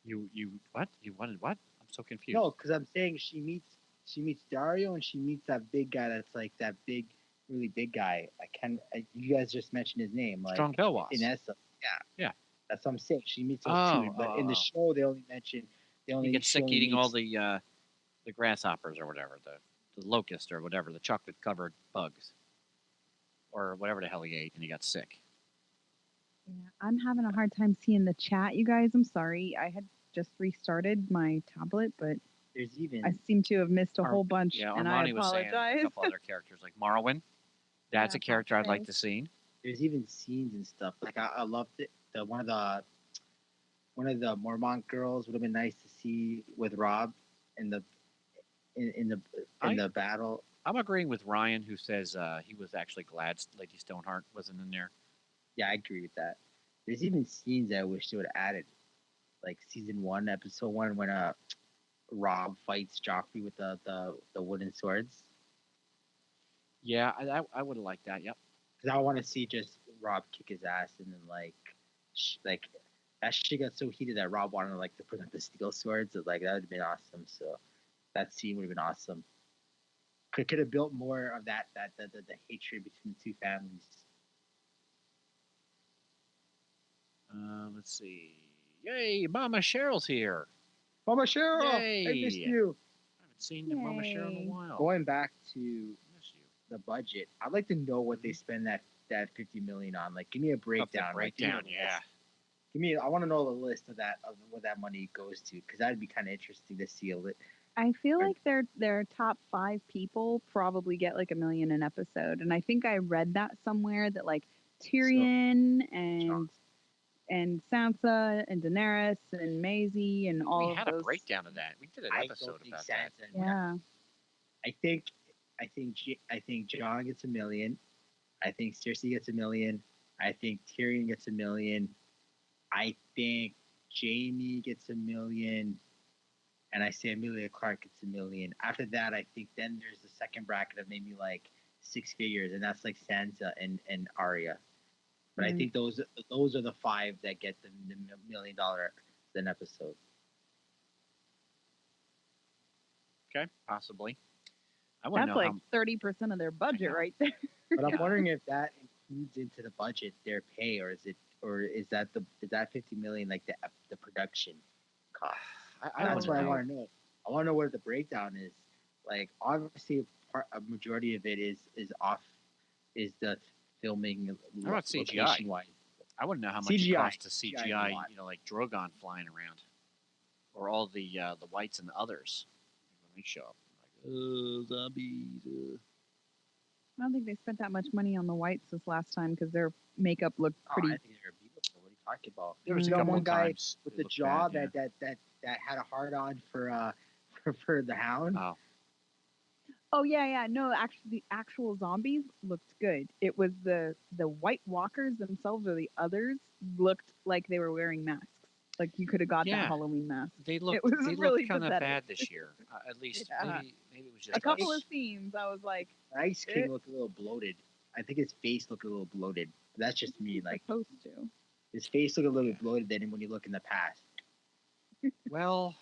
S3: You what? You wanted what? I'm so confused.
S4: No, because I'm saying she meets Dario, and she meets that big guy. That's like that big, really big guy. You guys just mentioned his name, like
S3: Strong Belwas.
S4: in Essos. Yeah,
S3: Yeah.
S4: That's what I'm saying. She meets those
S3: Oh,
S4: two, but
S3: oh,
S4: in the
S3: oh.
S4: show they only mention.
S3: He gets sick eating all the grasshoppers or whatever, the locust or whatever, the chocolate covered bugs, or whatever the hell he ate, and he got sick.
S5: Yeah, I'm having a hard time seeing the chat, you guys. I'm sorry. I had just restarted my tablet, but
S4: There's even
S5: I seem to have missed a
S3: Ar-
S5: whole bunch,
S3: Yeah,
S5: and I
S3: Armani was saying a
S5: apologize.
S3: couple other characters like Morrowind. That's
S5: Yeah,
S3: a character I'd like
S5: Fox
S3: to see.
S4: there's even scenes and stuff. Like I loved it. One of the Mormont girls would have been nice to see with Rob in the battle.
S3: I'm agreeing with Ryan, who says he was actually glad Lady Stoneheart wasn't in there.
S4: Yeah, I agree with that. There's even scenes I wish they would have added, like season 1, episode 1, when Rob fights Joffrey with the wooden swords.
S3: Yeah, I would have liked that. Yep.
S4: Because I want to see just Rob kick his ass, and then like that shit got so heated that Rob wanted to put up the steel swords. That would have been awesome. So that scene would have been awesome. Could have built more of that the hatred between the two families.
S3: Let's see. Yay, Mama Cheryl's here.
S4: Mama Cheryl,
S3: Yay.
S4: I missed you.
S3: I haven't seen Mama Cheryl in
S5: Yay.
S3: a while.
S4: Going back to
S3: Miss you.
S4: the budget. I'd like to know what they spend that 50 million on. Like, give me a
S3: Up the
S4: breakdown. Like, give me a
S3: breakdown, yeah.
S4: list. Give me. I want to know the list of what that money goes to, because that'd be kind of interesting to see.
S5: I feel
S4: Or-
S5: like their top 5 people probably get like $1 million an episode, and I think I read that somewhere that like Tyrion and Sansa and Daenerys and Maisie and all
S3: We
S5: of
S3: had a
S5: those.
S3: breakdown of that. We did an
S4: I
S3: episode
S4: don't think
S3: about that.
S4: Sansa.
S5: Yeah.
S4: I think John gets $1 million. I think Cersei gets $1 million. I think Tyrion gets $1 million. I think Jamie gets $1 million. And I say Emilia Clarke gets $1 million. After that, I think then there's the second bracket of maybe like 6 figures, and that's like Sansa and Arya. But I think those are the 5 that get the $1 million an episode.
S3: Okay, possibly. I want to
S5: That's
S3: know
S5: like
S3: how
S5: 30% of their budget
S3: know.
S5: right there.
S4: But I'm wondering if that includes into the budget their pay, or is that 50 million like the production cost?
S3: I
S4: That's
S3: don't
S4: what I
S3: know.
S4: want to know. I want to know what the breakdown is. Like, obviously, a majority of it is the filming.
S3: How about CGI?
S4: location-wise.
S3: I wouldn't know how much it
S4: CGI.
S3: costs to
S4: CGI
S3: CGI,
S4: a lot.
S3: like Drogon flying around, or all the whites and the others when they show up. Like, zombies.
S5: I don't think they spent that much money on the whites this last time because their makeup looked
S4: Oh,
S5: pretty.
S4: I think they're beautiful. What are you talking about?
S3: There was a
S4: You know,
S3: couple
S4: one
S3: of
S4: guy
S3: times
S4: with
S3: it
S4: the
S3: looked
S4: jaw
S3: bad, yeah.
S4: that had a hard on for the Hound.
S3: Oh,
S5: Oh yeah. No, actually, the actual zombies looked good. It was the White Walkers themselves or the others looked like they were wearing masks. Like you could have got
S3: Yeah.
S5: that Halloween mask.
S3: they looked
S5: was
S3: they
S5: really
S3: looked kind of
S5: pathetic.
S3: bad this year. At least
S5: Yeah.
S3: maybe it was just
S5: A couple
S3: us.
S5: of scenes, I was like,
S4: Ice King looked a little bloated. I think his face looked a little bloated. That's just me. Like,
S5: supposed to.
S4: his face looked a little bit bloated than when you look in the past
S3: Well,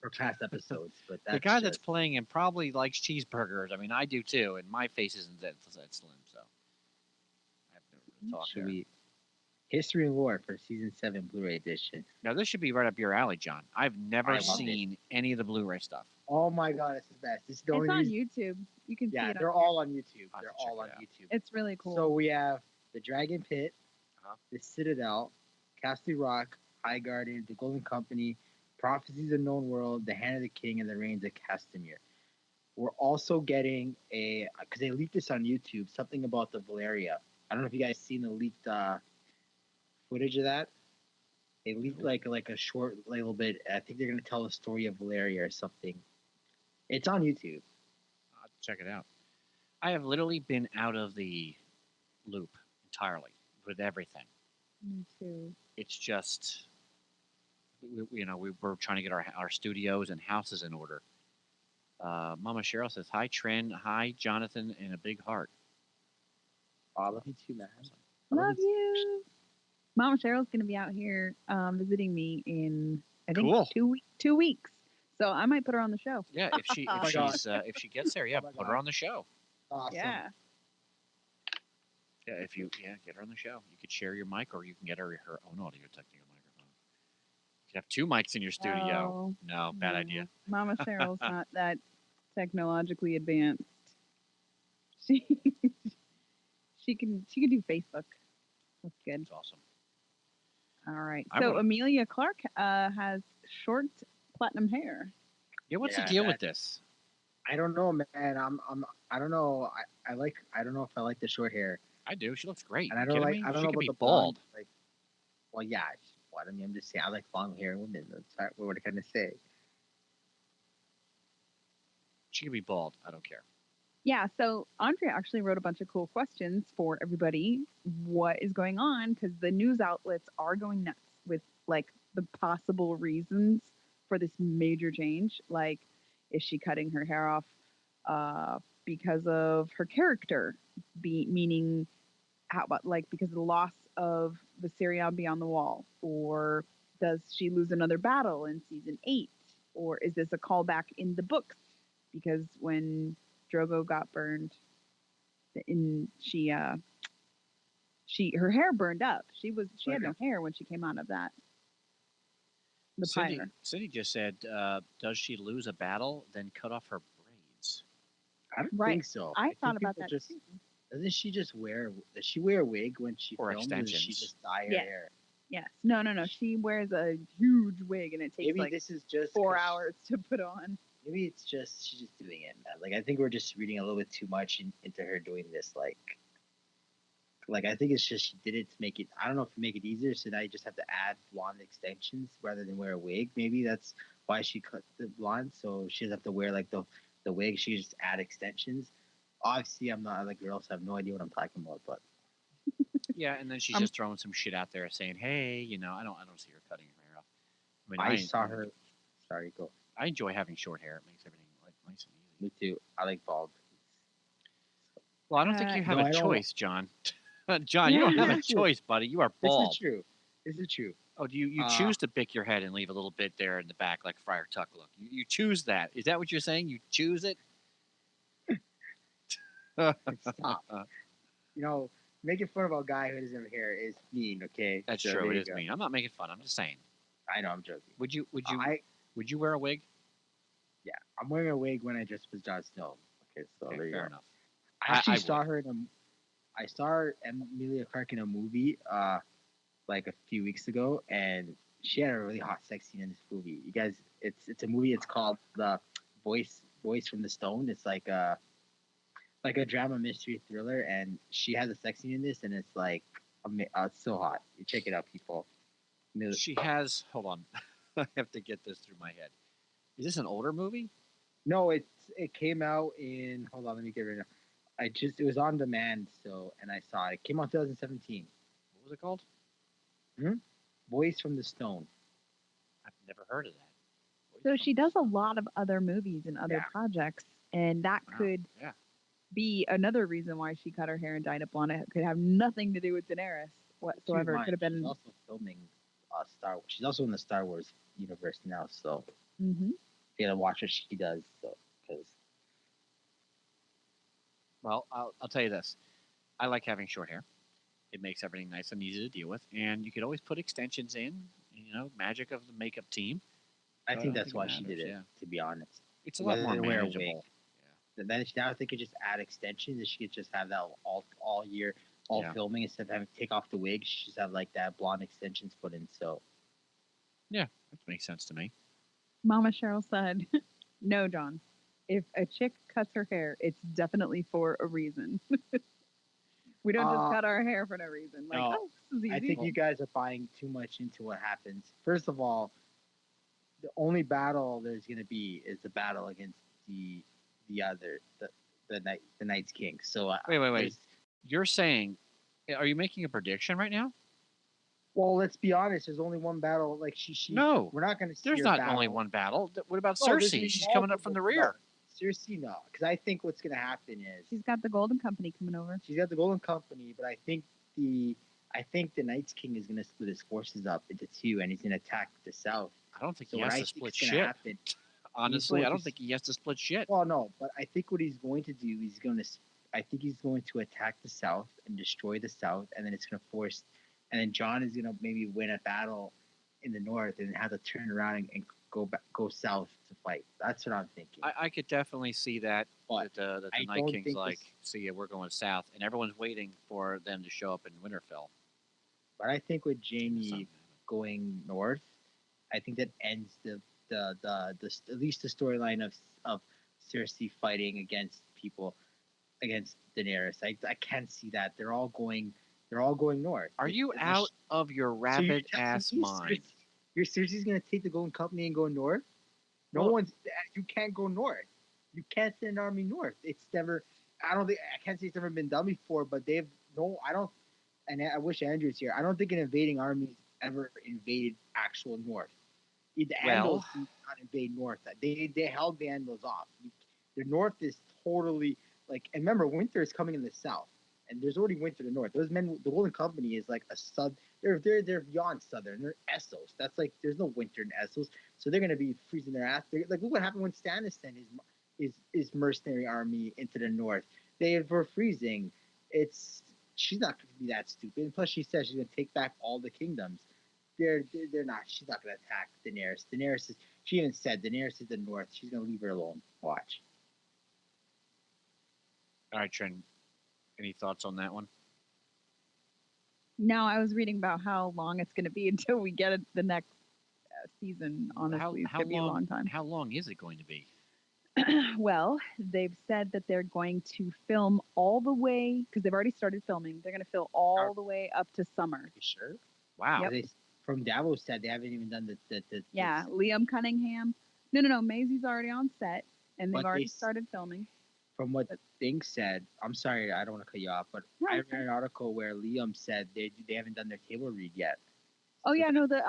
S4: or past episodes. But
S3: the
S4: that's
S3: guy that's
S4: just-
S3: playing him probably likes cheeseburgers. I mean, I do too, and my face isn't that slim, so I have no real talk
S4: should
S3: there.
S4: we History and Lore for season 7 Blu-ray edition.
S3: Now this should be right up your alley, John. I've never
S4: I love it.
S3: seen any of the Blu-ray stuff.
S4: Oh my god, it's the best. This is the
S5: It's
S4: only
S5: on
S4: reason-
S5: YouTube. You can see
S4: Yeah,
S5: it.
S4: they're
S5: on
S4: all on YouTube.
S3: I'll
S4: They're
S3: have to check
S4: all
S3: it
S4: on
S3: out.
S4: YouTube.
S5: It's really cool.
S4: So we have the Dragon Pit,
S3: Uh-huh.
S4: the Citadel, Castle Rock, High Garden, the Golden Company, Prophecies of Known World, the Hand of the King, and the Reigns of Castamere. We're also getting because they leaked this on YouTube, something about the Valeria. I don't know if you guys seen the leaked footage of that. They leaked like a short little bit. I think they're gonna tell the story of Valeria or something. It's on YouTube.
S3: I'll have to check it out. I have literally been out of the loop entirely with everything.
S5: Me too.
S3: It's just, we were trying to get our studios and houses in order. Mama Cheryl says, "Hi, Tren. Hi, Jonathan, and a big heart."
S4: Oh, I love you too, man.
S5: Love you. Mama Cheryl's gonna be out here visiting me in I think
S3: Cool.
S5: 2 weeks. So I might put her on the show.
S3: Yeah, if she
S5: Oh
S3: if
S5: my
S4: God.
S3: she's if she gets there, yeah,
S4: Oh my
S3: put her
S4: God.
S3: on the show.
S4: Awesome.
S5: Yeah.
S3: Yeah, if you get her on the show, you could share your mic, or you can get her own audio technical microphone. You could have 2 mics in your studio. No, bad
S5: no.
S3: idea.
S5: Mama Cheryl's not that technologically advanced. She she can do Facebook. That's good.
S3: It's awesome.
S5: All right.
S3: I
S5: So
S3: wanna-
S5: Amelia Clark has short platinum hair.
S3: Yeah, what's
S4: Yeah,
S3: the deal with
S4: that-
S3: this?
S4: I don't know, man. I don't know. I don't know if I like the short hair,
S3: I do. She looks great.
S4: and I
S3: You
S4: don't
S3: kidding
S4: like.
S3: me?
S4: I don't
S3: She
S4: know
S3: could
S4: about
S3: be
S4: the
S3: bald.
S4: blonde. Like, well, yeah. What I mean, I'm just saying. I like long hair women. That's what I kind of say.
S3: She could be bald. I don't care.
S5: Yeah, so Andrea actually wrote a bunch of cool questions for everybody. What is going on? Because the news outlets are going nuts with like the possible reasons for this major change. Like, is she cutting her hair off because of her character? Meaning, how about like because of the loss of Viserion Beyond the Wall, or does she lose another battle in season 8, or is this a callback in the books? Because when Drogo got burned, her hair burned up. She had no hair when she came out of that. The
S3: Cindy,
S5: pyre.
S3: Cindy just said, "Does she lose a battle, then cut off her braids?"
S4: I don't
S5: Right.
S4: think so.
S5: I
S4: think
S5: thought about
S4: people
S5: that
S4: just
S5: too.
S4: doesn't she just wear? Does she wear a wig when she
S3: Or
S4: films? Or does she
S3: extensions.
S4: just dye her
S5: Yes.
S4: hair?
S5: Yes. No, no, no. She wears a huge wig and it takes
S4: Maybe
S5: like
S4: this is just
S5: 4
S4: 'cause
S5: hours to put on.
S4: Maybe it's just she's just doing it, man. Like I think we're just reading a little bit too much into her doing this. Like I think it's just she did it to make it. I don't know if to make it easier. So now you just have to add blonde extensions rather than wear a wig. Maybe that's why she cut the blonde, so she doesn't have to wear like the wig. She just add extensions. Obviously, I'm not a girl, so I have no idea what I'm talking about. But
S3: Yeah, and then she's just throwing some shit out there saying, "Hey, I don't see her cutting her hair off." I mean,
S4: I saw her. Sorry, go.
S3: I enjoy having short hair. It makes everything like nice and easy.
S4: Me too. I like bald.
S3: Well, I don't think you have
S4: No,
S3: a
S4: I don't-
S3: choice, John. John, you don't have a
S4: This is-
S3: choice, buddy. You are
S4: This
S3: bald.
S4: is true. This is true.
S3: Oh, do you
S4: Uh,
S3: choose to pick your head and leave a little bit there in the back like Friar Tuck look? You choose that. Is that what you're saying? You choose it?
S4: Stop. Making fun of a guy who doesn't have hair is mean. Okay.
S3: That's
S4: So
S3: true.
S4: there
S3: It
S4: you
S3: is
S4: go.
S3: mean. I'm not making fun. I'm just saying.
S4: I know. I'm joking.
S3: Would you
S4: I
S3: would you wear a wig?
S4: Yeah, I'm wearing a wig when I dressed as Jon Snow. Okay, so
S3: Okay,
S4: there you
S3: fair
S4: go.
S3: enough.
S4: I actually
S3: I
S4: saw her in a. I saw her, Emilia Clarke in a movie, like a few weeks ago, and she had a really hot sex scene in this movie. You guys, it's a movie. It's called The Voice from the Stone. It's like a drama mystery thriller, and she has a sex scene in this, and it's like it's so hot. You check it out, people.
S3: She has. Hold on. I have to get this through my head. Is this an older movie?
S4: No, it came out in. Hold on, let me get it. It was on demand, and I saw it. It came out 2017.
S3: What was it called?
S4: Voice from the Stone.
S3: I've never heard of that.
S5: So she does a lot of other movies and other
S4: Yeah.
S5: projects, and that
S3: Wow,
S5: could
S3: yeah.
S5: be another reason why she cut her hair and dyed it blonde. It could have nothing to do with Daenerys whatsoever. It could have
S4: She's
S5: been.
S4: also filming Star Wars. She's also in the Star Wars universe now, so
S5: Mhm.
S4: you gotta watch what she does. So, because
S3: Well, I'll tell you this. I like having short hair. It makes everything nice and easy to deal with, and you could always put extensions in. Magic of the makeup team.
S4: I
S3: So I
S4: think
S3: don't
S4: that's
S3: think it
S4: why she
S3: matters,
S4: did it.
S3: yeah.
S4: To be honest,
S3: It's a lot more
S4: Whether they wear a
S3: manageable.
S4: wig. then now if they could just add extensions, and she could just have that all year, all
S3: Yeah.
S4: filming instead of having to take off the wig. She just have like that blonde extensions put in. So
S3: That makes sense to me.
S5: Mama Cheryl said, "No, John. If a chick cuts her hair, it's definitely for a reason. We don't just cut our hair for no reason. Like,
S4: no,
S5: oh, this is easy."
S4: I think you guys are buying too much into what happens. First of all, the only battle there's going to be is the battle against the Night's King. So
S3: Wait.
S4: there's-
S3: You're saying, are you making a prediction right now?
S4: Well, let's be honest. There's only one battle. Like she.
S3: No.
S4: We're not going to see.
S3: There's
S4: her
S3: not
S4: battle.
S3: only one battle. What about
S4: No, there's
S3: Cersei?
S4: gonna be
S3: She's coming up from the
S4: multiple-
S3: rear.
S4: no, Cersei, no, because I think what's going to happen is
S5: She's got the Golden Company coming over.
S4: she's got the Golden Company, but I think the Night's King is going to split his forces up into two, and he's going to attack the south.
S3: I don't think
S4: So
S3: he
S4: what
S3: has
S4: I
S3: to
S4: think
S3: split
S4: is going
S3: shit.
S4: to happen.
S3: Honestly, I
S4: going
S3: don't
S4: to
S3: think he has to split shit.
S4: Well, no, but I think what he's going to do, I think he's going to attack the south and destroy the south, and then it's going to force, and then John is going to maybe win a battle in the north and have to turn around and go south to fight. That's what I'm thinking.
S3: I could definitely see that.
S4: But
S3: That the
S4: I
S3: Night
S4: don't
S3: King's
S4: think
S3: like,
S4: this-
S3: see ya, we're going south, and everyone's waiting for them to show up in Winterfell.
S4: But I think with
S3: Something
S4: Jamie
S3: happened.
S4: going north, I think that ends the at least the storyline of Cersei fighting against Daenerys. I can't see that. They're all going north.
S3: Are you
S4: Isn't
S3: out of your
S4: so you're
S3: rabid
S4: telling
S3: ass
S4: me
S3: mind?
S4: Cersei's gonna take the Golden Company and go north? No
S3: Well-
S4: one's. You can't go north. You can't send an army north. It's never. I don't think. I can't say it's never been done before. But they've no. I don't. And I wish Andrew's here. I don't think an invading army ever invaded actual north. The
S3: Well-
S4: Andals did not invade north. They held the Andals off. The north is totally like. And remember, winter is coming in the south, and there's already winter in the north. Those men, the Golden Company is like a sub. They're beyond southern. They're Essos. That's like there's no winter in Essos, so they're gonna be freezing their ass. Like look what happened when Stannis sent his mercenary army into the north. They were freezing. She's not gonna be that stupid. And plus, she says she's gonna take back all the kingdoms. They're not. She's not gonna attack Daenerys. She even said Daenerys is the north. She's gonna leave her alone. Watch.
S3: All right, Trent. Any thoughts on that one?
S5: No, I was reading about how long it's going to be until we get the next season. Honestly, it's going to be a long time.
S3: How long is it going to be?
S5: Well, they've said that they're going to film all the way because they've already started filming. They're going to film all the way up to summer.
S4: You sure?
S3: Wow.
S5: Yep.
S4: They, from Davos said they haven't even done the
S5: Yeah, Liam Cunningham. No. Maisie's already on set, and they've
S4: But
S5: already
S4: they-
S5: started filming.
S4: From what Thing said, I'm sorry, I don't want to cut you off, but
S5: No,
S4: I
S5: it's
S4: read an article where Liam said they haven't done their table read yet.
S5: Oh yeah, no. The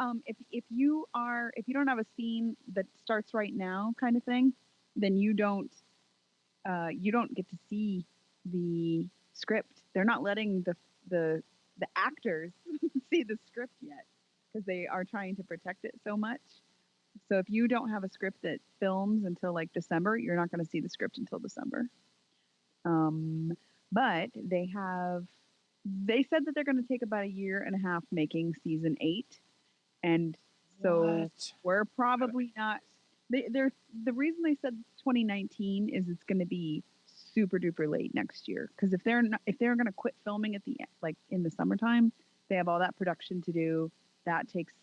S5: if you don't have a scene that starts right now, kind of thing, then you don't get to see the script. They're not letting the actors see the script yet because they are trying to protect it so much. So if you don't have a script that films until like December, you're not going to see the script until December. But they said that they're going to take about a year and a half making season 8, and so
S3: What?
S5: we're probably not. The reason they said 2019 is it's going to be super duper late next year because if they're going to quit filming at the like in the summertime, they have all that production to do. That takes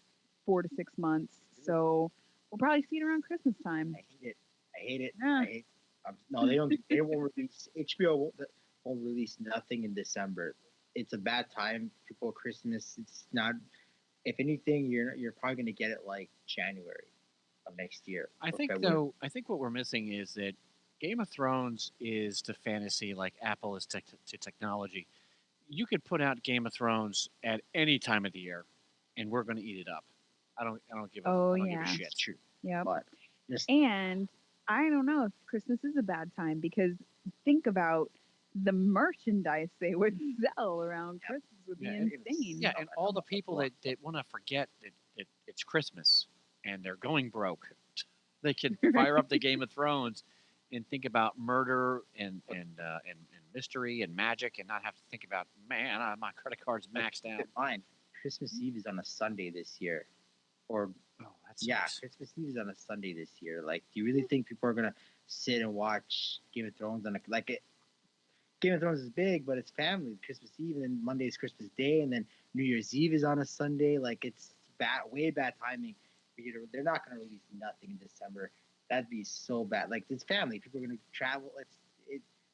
S5: 4 to 6 months. So we'll probably see it around Christmas time.
S4: I hate it.
S5: Yeah.
S4: I hate. No, they don't. They won't release. HBO won't release nothing in December. It's a bad time before Christmas. It's not. If anything, you're probably going to get it like January of next year.
S3: I
S4: or
S3: think
S4: February.
S3: I think what we're missing is that Game of Thrones is to fantasy like Apple is to technology. You could put out Game of Thrones at any time of the year, and we're going to eat it up. I don't give a
S5: Oh,
S3: I don't give
S5: yeah.
S3: a shit.
S4: True.
S5: Yep.
S4: But just
S5: And I don't know if Christmas is a bad time because think about the merchandise they would sell around Christmas would be
S3: Yeah,
S5: insane.
S3: Yeah, and all the people that want to forget that it's Christmas and they're going broke, they can fire up the Game of Thrones and think about murder and mystery and magic and not have to think about my credit card's maxed out.
S4: keep in mind, Christmas Eve is on a Sunday this year, or
S3: Oh, that's
S4: yeah, Christmas Eve is on a Sunday this year. Like, do you really think people are gonna sit and watch Game of Thrones on Game of Thrones is big, but it's family. Christmas Eve, and then Monday is Christmas Day, and then New Year's Eve is on a Sunday. Like, it's way bad timing. They're not gonna release nothing in December. That'd be so bad. Like, it's family. People are gonna travel.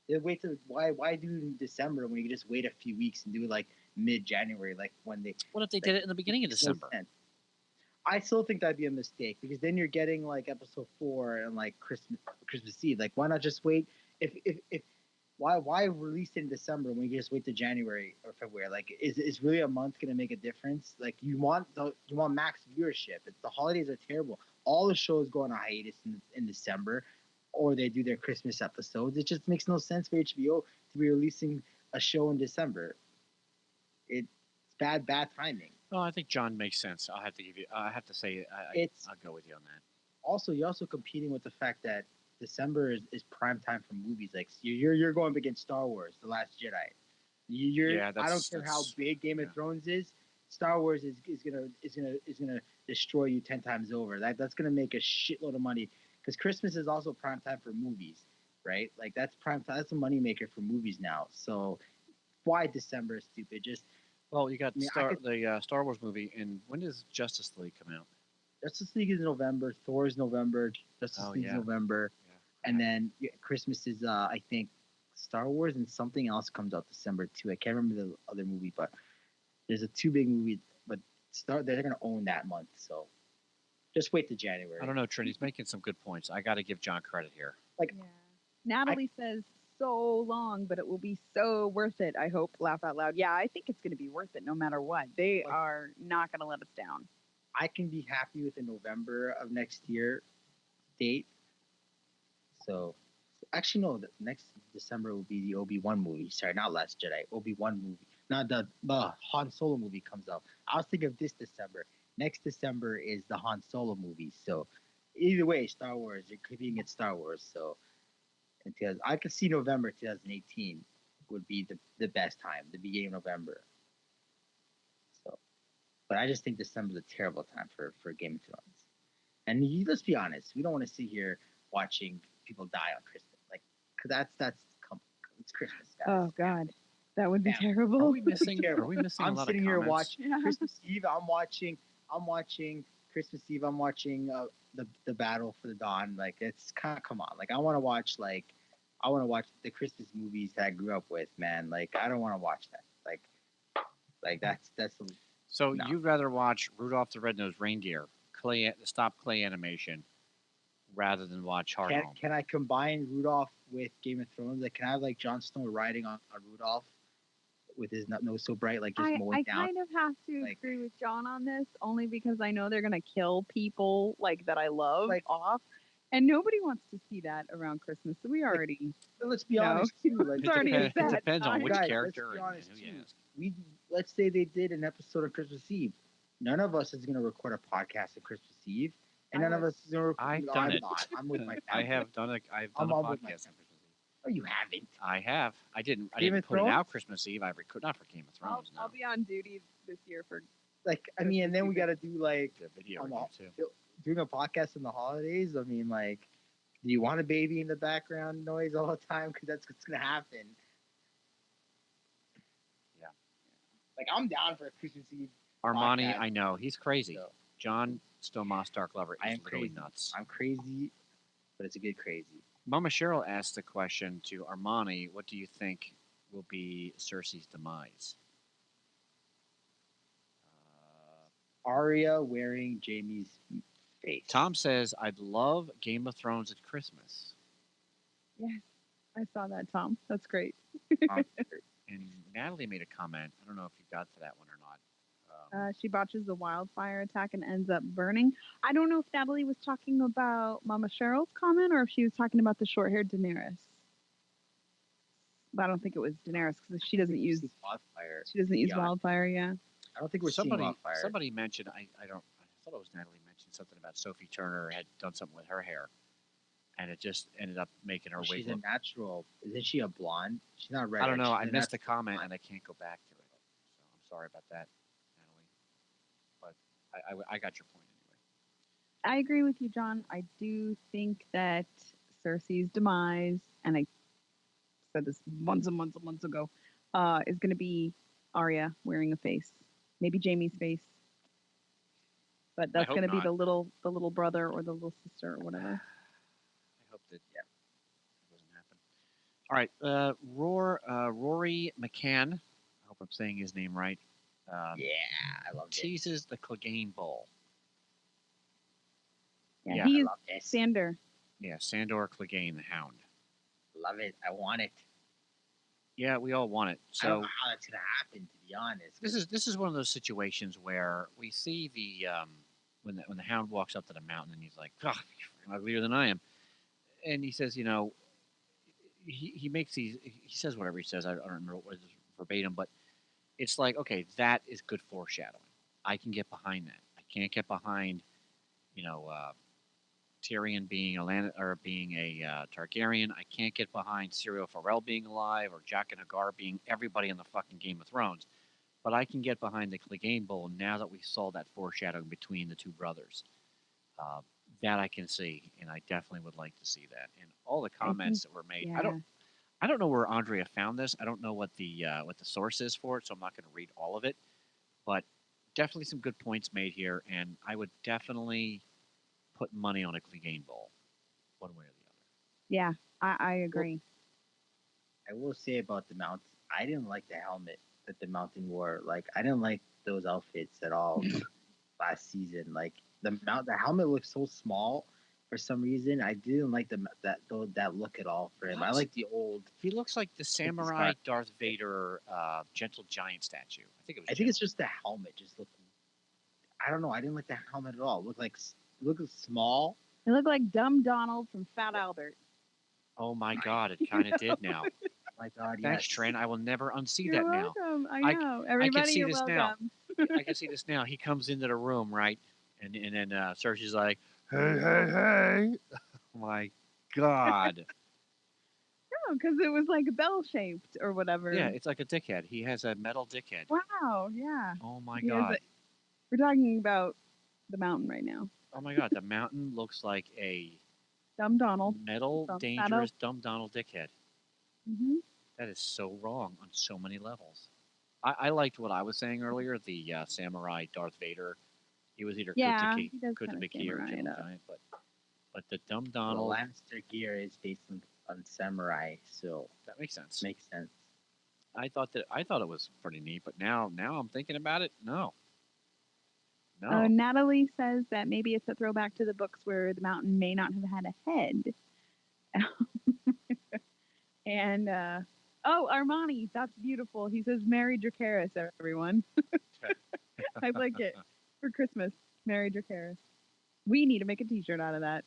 S4: They wait to why do it in December when you can just wait a few weeks and do it like mid-January, like when they.
S3: What if they did it in the beginning of
S4: makes no
S3: December?
S4: sense. I still think that'd be a mistake because then you're getting like episode 4 and like Christmas Eve. Like, why not just wait? If why release it in December when you just wait to January or February? Like, is really a month gonna make a difference? Like, you want max viewership. The holidays are terrible. All the shows go on a hiatus in December, or they do their Christmas episodes. It just makes no sense for HBO to be releasing a show in December. It's bad timing.
S3: Well, I think John makes sense. I have to say, I'll go with you on that.
S4: Also, you're also competing with the fact that December is prime time for movies. Like, you're going up against Star Wars: The Last Jedi.
S3: Yeah,
S4: I don't care how big Game of Thrones is. Star Wars is gonna destroy you 10 times over. That's gonna make a shitload of money because Christmas is also prime time for movies, right? Like, that's prime time. That's a moneymaker for movies now. So why December is stupid? Just
S3: Well, you got
S4: I mean,
S3: the Star Wars movie, and when does Justice League come out?
S4: Justice League is November. Thor is November. Justice League is November.
S3: Yeah.
S4: And then Christmas is I think Star Wars, and something else comes out December too. I can't remember the other movie, but there's 2 big movies. But they're gonna own that month, so just wait to January.
S3: I don't know, Trinity's making some good points. I got to give John credit here.
S4: Like,
S5: Yeah. Natalie says so long, but it will be so worth it. I hope. Laugh out loud. Yeah, I think it's going to be worth it no matter what. They are not going to let us down.
S4: I can be happy with the November of next year date. So actually, no, the next December will be the Obi-Wan movie. Sorry, not Last Jedi. Obi-Wan movie. Not the Han Solo movie comes out. I was thinking of this December. Next December is the Han Solo movie. So either way, Star Wars, you're competing against Star Wars. So I could see November 2018 would be the best time, the beginning of November. So, but I just think December is a terrible time for Game of Thrones. And let's be honest, we don't want to sit here watching people die on Christmas. Like, 'cause it's It's Christmas, guys.
S5: Oh God, that would be
S4: Yeah.
S3: Are
S5: terrible.
S3: we missing? Are
S4: terrible.
S3: we missing a
S4: I'm
S3: lot
S4: sitting
S3: of
S4: here
S3: comments?
S4: watching
S5: Yeah.
S4: Christmas Eve. I'm watching Christmas Eve. I'm watching the Battle for the Dawn. Like it's kind of come on. Like I want to watch the Christmas movies that I grew up with. Man, like I don't want to watch that. Like that's
S3: So
S4: No.
S3: you'd rather watch Rudolph the Red-Nosed Reindeer, stop clay animation, rather than watch Hard Home?
S4: can I combine Rudolph with Game of Thrones? Like can I have like Jon Snow riding on Rudolph with his nose so bright, like just
S5: I
S4: mowing down?
S5: kind of have to
S4: like-
S5: agree with John on this, only because I know they're gonna kill people like that I love
S4: Like-
S5: off, and nobody wants to see that around Christmas. So we already,
S4: But let's be
S5: No.
S4: honest too. Like
S5: It's already a
S3: It
S5: bad
S3: depends on
S5: time.
S3: which
S4: Guys,
S3: character
S4: let's be
S3: and
S4: honest
S3: who
S4: too.
S3: you ask.
S4: Let's say they did an episode of Christmas Eve. None of us is gonna record a podcast on Christmas Eve, and
S5: I
S4: none of
S5: was.
S4: us is gonna record.
S3: I've
S4: no,
S3: done
S4: I'm
S3: it.
S4: not. I'm with my family.
S3: I have done a
S4: I'm
S3: podcast
S4: on
S3: on
S4: with my
S3: Christmas Eve.
S4: Oh, you haven't.
S3: I have. I didn't
S4: Game of
S3: put it out
S4: Thrones?
S3: Christmas Eve. Not for Game of
S5: I'll,
S3: Thrones.
S5: I'll
S3: No.
S5: be on duty this year for.
S4: Like, I mean, and then we gotta do like
S3: The video
S4: I'm
S3: review
S4: all-
S3: too.
S4: doing a podcast in the holidays. I mean, like, do you want a baby in the background noise all the time? Because that's what's gonna happen.
S3: Yeah.
S4: Like, I'm down for a Christmas Eve.
S3: Armani,
S4: podcast.
S3: I know he's crazy.
S4: So,
S3: John Stomas Dark Lover
S4: I
S3: is
S4: am
S3: literally
S4: crazy.
S3: nuts.
S4: I'm crazy, but it's a good crazy.
S3: Mama Cheryl asked the question to Armani, "What do you think will be Cersei's demise?"
S4: Arya wearing Jamie's face.
S3: Tom says, "I'd love Game of Thrones at Christmas."
S5: Yes, I saw that, Tom. That's great.
S4: Um,
S3: And Natalie made a comment. I don't know if you got to that one or not.
S5: She botches the wildfire attack and ends up burning. I don't know if Natalie was talking about Mama Cheryl's comment or if she was talking about the short-haired Daenerys. But I don't think it was Daenerys because she doesn't use
S4: wildfire.
S5: wildfire.
S4: Yeah.
S5: Wildfire. Yeah.
S4: I don't think we're seeing wildfire.
S3: Somebody mentioned. I thought it was Natalie mentioned something about Sophie Turner had done something with her hair, and it just ended up making her wig
S4: She's a
S3: look.
S4: natural. Isn't she a blonde? She's not red.
S3: I don't know. I missed the comment and I can't go back to it. So I'm sorry about that, Natalie. But I got your point anyway.
S5: I agree with you, John. I do think that Cersei's demise, and I said this months and months and months ago, is going to be Arya wearing a face, maybe Jamie's face, but that's
S3: hope
S5: going to be
S3: not.
S5: the little brother or the little sister or whatever.
S3: I hope that doesn't happen. All right, Rory McCann. I hope I'm saying his name right.
S4: Yeah, I love it.
S3: Teases the Clegane Bowl.
S5: Yeah,
S3: Yeah,
S5: he
S4: I
S5: is
S4: love this.
S5: Sandor.
S3: Yeah, Sandor Clegane, the Hound.
S4: Love it. I want it.
S3: Yeah, we all want it.
S4: I don't
S3: So
S4: know how that's gonna happen, to be honest.
S3: this is one of those situations where we see the when the Hound walks up to the mountain and he's like, "Oh, you're uglier than I am," and he says, he makes these. He says whatever he says. I don't remember what it is verbatim, but it's like, okay, that is good foreshadowing. I can get behind that. I can't get behind, Tyrion being a Targaryen. I can't get behind Syrio Forel being alive or Jack and Hagar being everybody in the fucking Game of Thrones. But I can get behind the Clegane Bowl now that we saw that foreshadowing between the two brothers. That I can see, and I definitely would like to see that. And all the comments that were made,
S5: Yeah.
S3: I don't know where Andrea found this. I don't know what the source is for it, so I'm not going to read all of it. But definitely some good points made here, and I would definitely put money on a Clegane Bowl, one way or the other.
S5: Yeah, I agree.
S4: I will say about the Mountain, I didn't like the helmet that the Mountain wore. Like, I didn't like those outfits at all last season. Like, the helmet looked so small for some reason. I didn't like that look at all for him. I like the old.
S3: He looks like the samurai
S4: not-
S3: Darth Vader gentle giant statue. I think it was.
S4: I think it's just the helmet just looked. I don't know. I didn't like the helmet at all. It looked small.
S5: It looked like dumb Donald from Fat Albert.
S3: Oh my God! It kind of did now.
S4: My God,
S3: Thanks,
S4: yes.
S3: Trent. I will never unsee
S5: You're
S3: that now.
S5: welcome. I
S3: I-
S5: know. Everybody,
S3: see
S5: you're
S3: this now.
S5: welcome.
S3: I can see this now. He comes into the room, right? And then Cersei's like, "Hey, hey, hey!" Oh my God!
S5: No, because it was like bell shaped or whatever.
S3: Yeah, it's like a dickhead. He has a metal dickhead.
S5: Wow. Yeah.
S3: Oh my
S5: He has
S3: God!
S5: We're talking about the mountain right now.
S3: Oh my God! The mountain looks like a
S5: Dumb Donald.
S3: metal,
S5: From
S3: dangerous, dumb Donald dickhead.
S5: Hmm.
S3: That is so wrong on so many levels. I liked what I was saying earlier. The samurai Darth Vader. He was either
S5: Yeah,
S3: Kutaki,
S5: he does kinda
S3: Kutamaki or
S5: samurai it
S3: Gentle
S5: up.
S3: Giant, but the dumb
S6: Well,
S3: Donald.
S6: Lannister gear is based on samurai, so
S3: That makes sense.
S6: makes sense.
S3: I thought it was pretty neat, but now I'm thinking about it. No,
S5: Natalie says that maybe it's a throwback to the books where the mountain may not have had a head. And Armani, that's beautiful. He says, "Mary Dracarys, everyone." I like it for Christmas. Mary Dracarys. We need to make a T-shirt out of that.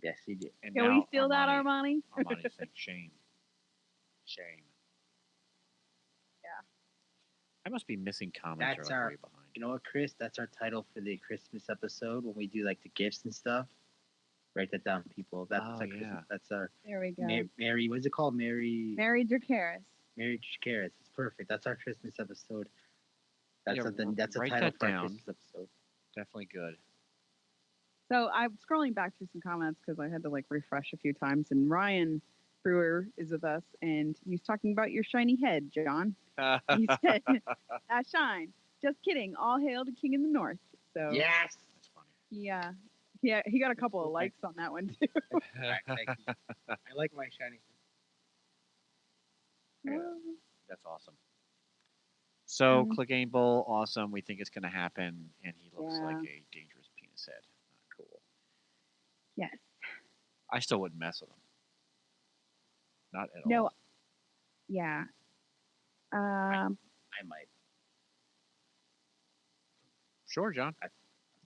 S6: Yes, he did.
S3: And
S5: Can
S3: now
S5: we steal that, Armani?
S3: Armani's saying shame.
S5: Yeah.
S3: I must be missing comments.
S6: That's
S3: or like
S6: our-
S3: way behind.
S6: You know what, Chris? That's our title for the Christmas episode when we do like the gifts and stuff. Write that down, people. That's
S3: Oh,
S6: like
S3: yeah.
S6: Christmas. That's our
S5: There we go.
S6: Mary. What's it called? Mary
S5: Mary Dracarys.
S6: Carrots. It's perfect. That's our Christmas episode. That's
S3: Yeah,
S6: something. That's a
S3: write
S6: title
S3: that
S6: for
S3: down.
S6: our Christmas episode.
S3: Definitely good.
S5: So I'm scrolling back through some comments because I had to like refresh a few times. And Ryan Brewer is with us, and he's talking about your shiny head, John. He said, "That shine." Just kidding. All hail to King in the North. So
S6: Yes.
S3: That's funny.
S5: yeah, he got a couple of likes on that one too.
S6: Alright, thank you. I like my shiny.
S3: That's awesome. So,
S5: Mhm.
S3: Clegane Bowl, awesome. We think it's going to happen, and he looks
S5: Yeah.
S3: like a dangerous penis head. Cool.
S5: Yes.
S3: I still wouldn't mess with him. Not at
S5: No.
S3: all.
S5: Yeah.
S6: I might.
S3: Sure, John.
S6: I-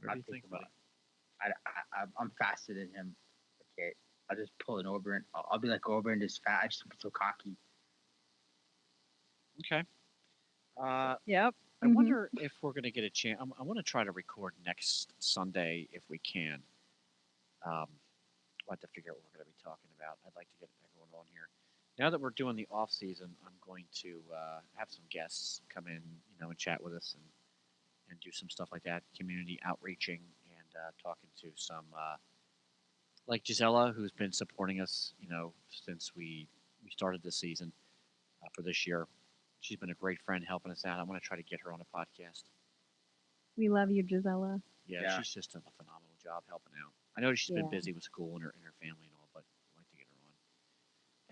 S3: Whatever
S6: I'm
S3: you think
S6: thinking
S3: about it.
S6: I'm faster than him. Okay, I'll just pull an Oberyn. I'll be like Oberyn, just fat. I just am so cocky.
S3: Okay.
S5: Yep.
S3: I
S5: Mhm.
S3: wonder if we're going to get a chance. I want to try to record next Sunday if we can. We'll have to figure out what we're going to be talking about. I'd like to get everyone on here. Now that we're doing the off season, I'm going to have some guests come in, and chat with us and do some stuff like that, community outreaching and talking to some like Gisela, who's been supporting us, since we started this season for this year. She's been a great friend helping us out. I want to try to get her on a podcast.
S5: We love you, Gisela.
S3: Yeah, she's just done a phenomenal job helping out. I know she's been
S5: Yeah.
S3: busy with school and her family and all, but I'd like to get her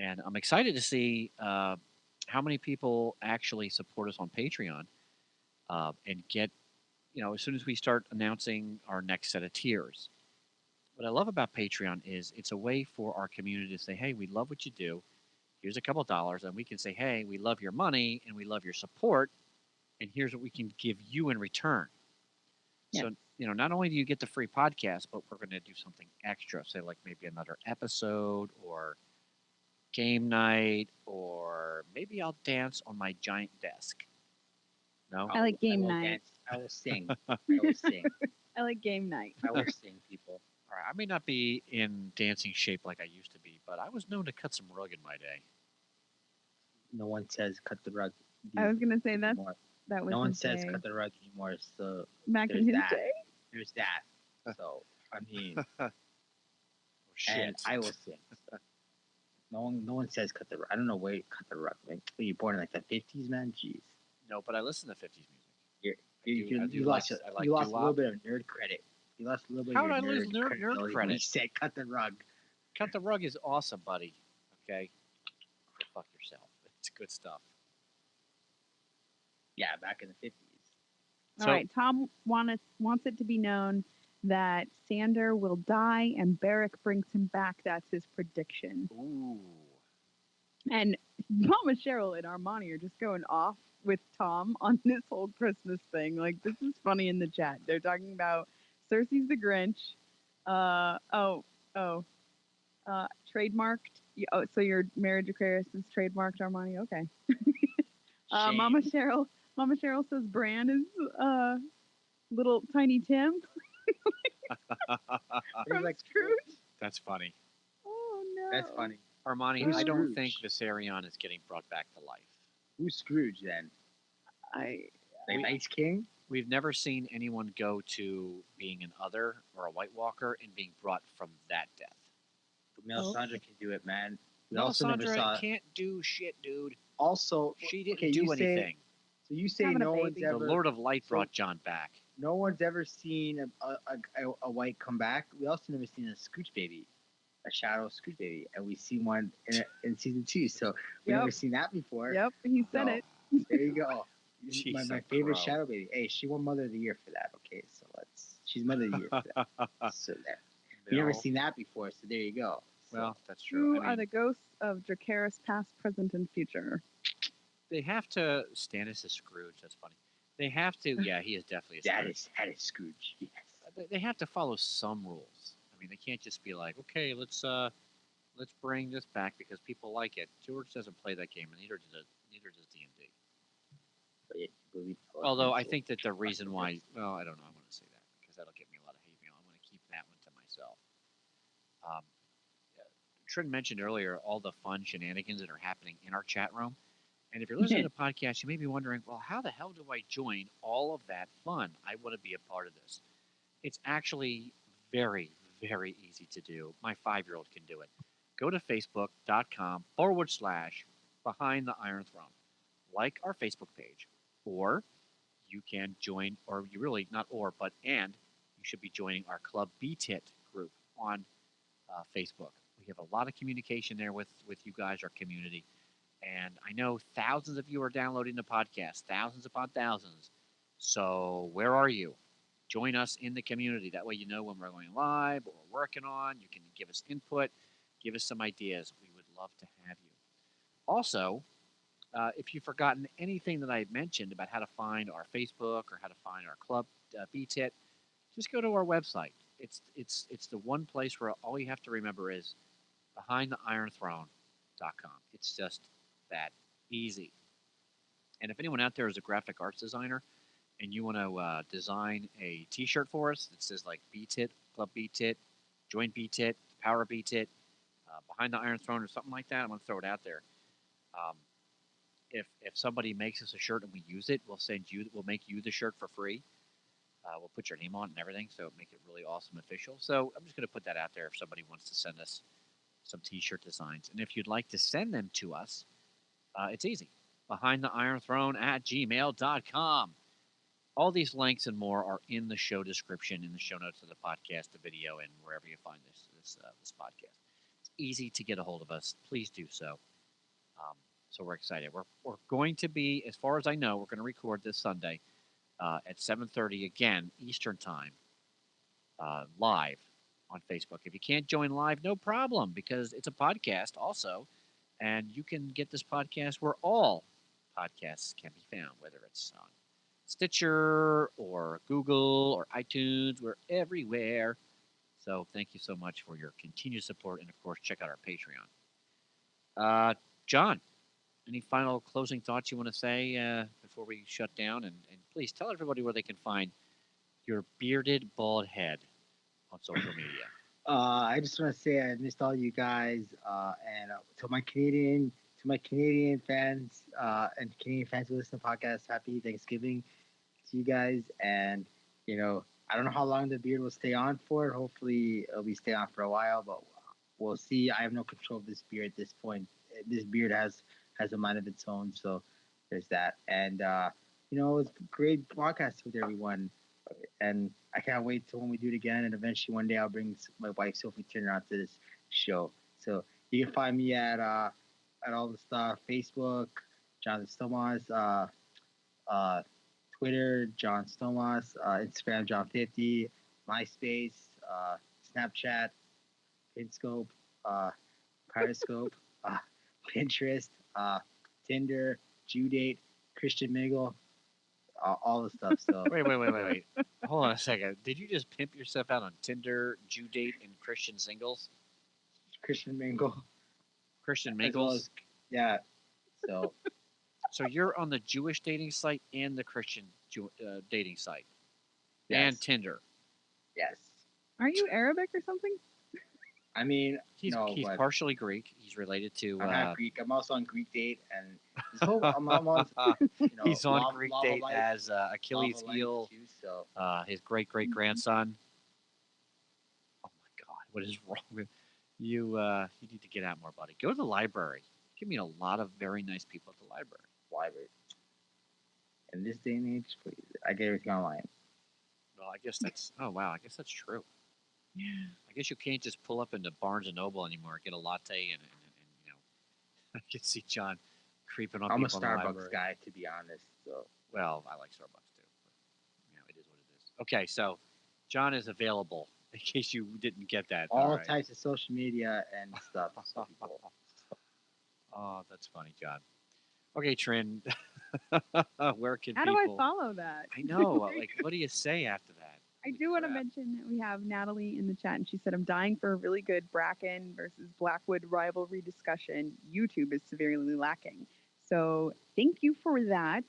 S3: on. And I'm excited to see how many people actually support us on Patreon and get, as soon as we start announcing our next set of tiers. What I love about Patreon is it's a way for our community to say, hey, we love what you do. Here's a couple dollars. And we can say, hey, we love your money and we love your support. And here's what we can give you in return.
S5: Yeah.
S3: So, not only do you get the free podcast, but we're going to do something extra. Say, like maybe another episode or game night, or maybe I'll dance on my giant desk. No?
S5: I like game
S6: will
S5: night.
S6: dance. I will sing. I will sing.
S5: I like game night.
S6: I will sing, people.
S3: All right, I may not be in dancing shape like I used to be, but I was known to cut some rug in my day.
S6: No one says cut the rug.
S5: I was gonna say that
S6: anymore.
S5: that was
S6: No one
S5: the
S6: says
S5: day.
S6: cut the rug anymore. So
S5: back in
S6: there's
S5: his
S6: that.
S5: day.
S6: there's that. So I mean,
S3: Oh, shit.
S6: and I will sing. No one says cut the rug. I don't know where you cut the rug. Like, were you born in like the 50s, man? Jeez.
S3: No, but I listen to 50s music.
S6: You lost a little bit of nerd credit. You lost a little bit
S3: How
S6: of
S3: did
S6: your
S3: I lose nerd
S6: credibility when
S3: credit?
S6: you said cut the rug.
S3: Cut the Rug is awesome, buddy. Okay? Go fuck yourself. It's good stuff.
S6: Yeah, back in the 50s.
S5: All right, Tom wants it to be known that Sander will die and Barrick brings him back. That's his prediction.
S3: Ooh.
S5: And Mama Cheryl and Armani are just going off with Tom on this whole Christmas thing. Like, this is funny in the chat. They're talking about Cersei's the Grinch. Trademarked. Oh, so your marriage Aquarius is trademarked, Armani? Okay.
S6: Shame.
S5: Mama Cheryl says Bran is little tiny Tim from
S6: like,
S5: Scrooge.
S3: That's funny.
S5: Oh no.
S6: That's funny.
S3: Armani,
S6: Who's
S3: I don't
S6: Scrooge?
S3: think Viserion is getting brought back to life.
S6: Who's Scrooge then? The Night King?
S3: We've never seen anyone go to being an other or a White Walker and being brought from that death.
S6: Melisandre can do it, man. We also never
S3: Melisandre
S6: saw.
S3: can't do shit, dude.
S4: Also,
S3: She didn't
S4: okay,
S3: do
S4: you say
S3: anything.
S4: so. You say
S5: Having a
S4: no one's
S5: baby.
S3: The
S4: ever
S3: Lord of Light
S4: so-
S3: brought John back.
S4: no one's ever seen a white come back. We also never seen a Scooch baby, a shadow Scooch baby, and we seen one in season 2. So we
S5: Yep.
S4: never seen that before.
S5: Yep, he said
S4: So,
S5: it.
S4: There you go.
S3: She's
S4: my
S3: a
S4: favorite
S3: pro.
S4: shadow baby. Hey, she won Mother of the Year for that. Okay, so she's Mother of the Year for that. So there. We never
S3: No.
S4: seen that before. So there you go. So,
S3: Well, that's true.
S5: Who
S3: I
S5: are
S3: mean,
S5: the ghosts of Dracarys past, present, and future?
S3: they have to. Stannis is Scrooge. That's funny. They have to. Yeah, he is definitely a Scrooge.
S4: that is Scrooge. Yes.
S3: They have to follow some rules. I mean, they can't just be like, okay, let's bring this back because people like it. George doesn't play that game, and neither does D&D.
S4: But yeah, believe
S3: Although I think that the reason why, well, I don't know. I want to say that because that'll get me a lot of hate mail. I'm going to keep that one to myself. Trin mentioned earlier all the fun shenanigans that are happening in our chat room. And if you're listening to the podcast, you may be wondering, well, how the hell do I join all of that fun? I want to be a part of this. It's actually very, very easy to do. My 5-year-old can do it. Go to facebook.com/Behind the Iron Throne. Like our Facebook page. Or you can join, or you really, not or, but and you should be joining our Club BTIT group on Facebook. We have a lot of communication there with you guys, our community. And I know thousands of you are downloading the podcast, thousands upon thousands. So where are you? Join us in the community. That way you know when we're going live, what we're working on. You can give us input, give us some ideas. We would love to have you. Also, if you've forgotten anything that I mentioned about how to find our Facebook or how to find our Club BTIT, just go to our website. It's the one place where all you have to remember is BehindTheIronThrone.com. It's just that easy. And if anyone out there is a graphic arts designer and you want to design a T-shirt for us that says like BTIT, Club BTIT, Join BTIT, Power BTIT, Behind the Iron Throne or something like that, I'm going to throw it out there. If somebody makes us a shirt and we use it, we'll make you the shirt for free. We'll put your name on it and everything, so make it really awesome official. So I'm just going to put that out there if somebody wants to send us some T-shirt designs. And if you'd like to send them to us, it's easy. BehindTheIronThrone@gmail.com. All these links and more are in the show description, in the show notes of the podcast, the video, and wherever you find this podcast. It's easy to get a hold of us. Please do so. So we're excited. We're going to be, as far as I know, we're going to record this Sunday at 7:30 again Eastern Time, live on Facebook. If you can't join live, no problem, because it's a podcast also, and you can get this podcast where all podcasts can be found, whether it's on Stitcher or Google or iTunes. We're everywhere. So thank you so much for your continued support, and of course, check out our Patreon. John, any final closing thoughts you want to say before we shut down? And please tell everybody where they can find your bearded bald head on social media.
S4: I just want to say I missed all you guys, and to my Canadian fans and Canadian fans who listen to the podcast, happy Thanksgiving to you guys. And I don't know how long the beard will stay on for. Hopefully, it'll be stay on for a while, but we'll see. I have no control of this beard at this point. This beard has a mind of its own, so there's that. And it's a great podcast with everyone. And I can't wait till when we do it again. And eventually one day I'll bring my wife, Sophie Turner, onto this show. So you can find me at all the stuff, Facebook, Jonathan Stomas, Twitter, John Stomas, Instagram, John50, MySpace, Snapchat, Pinscope, Periscope, Pinterest, Tinder, Judate, Christian Mingle, all the stuff. So
S3: Wait. Hold on a second. Did you just pimp yourself out on Tinder, Judate, and Christian Singles?
S4: Christian Mingle,
S3: Christian
S4: as well
S3: Mingles?
S4: as- yeah. So
S3: So you're on the Jewish dating site and the Christian dating site.
S4: yes,
S3: And Tinder.
S4: yes.
S5: Are you Arabic or something?
S4: I mean,
S3: He's
S4: but
S3: partially Greek. He's related to...
S4: I'm half Greek. I'm also on Greek Date, and this whole I'm on.
S3: he's on
S4: Lava-
S3: Greek
S4: Lava
S3: Date
S4: Life-
S3: as Achilles'
S4: Lava Life
S3: heel,
S4: too, so
S3: his great-great-grandson. Oh, my God. What is wrong with you? You need to get out more, buddy. Go to the library. Could mean a lot of very nice people at the library.
S6: Library. In this day and age, please, I get everything online.
S3: Well, I guess that's. Oh wow, I guess that's true. I guess you can't just pull up into Barnes and Noble anymore, get a latte, and you know, I can see John creeping on
S6: I'm a
S3: people in the
S6: Starbucks
S3: library.
S6: guy, to be honest. So
S3: Well, I like Starbucks too. But, you know, it is what it is. Okay, so John is available in case you didn't get that.
S6: all
S3: right.
S6: types of social media and stuff. So people-
S3: Oh, that's funny, John. Okay, Trin. Where can
S5: How
S3: people?
S5: do I follow that?
S3: I know. Like, what do you say after that?
S5: I
S3: Holy
S5: do want to
S3: crap.
S5: mention that we have Natalie in the chat, and she said, I'm dying for a really good Bracken versus Blackwood rivalry discussion. YouTube is severely lacking. So thank you for that.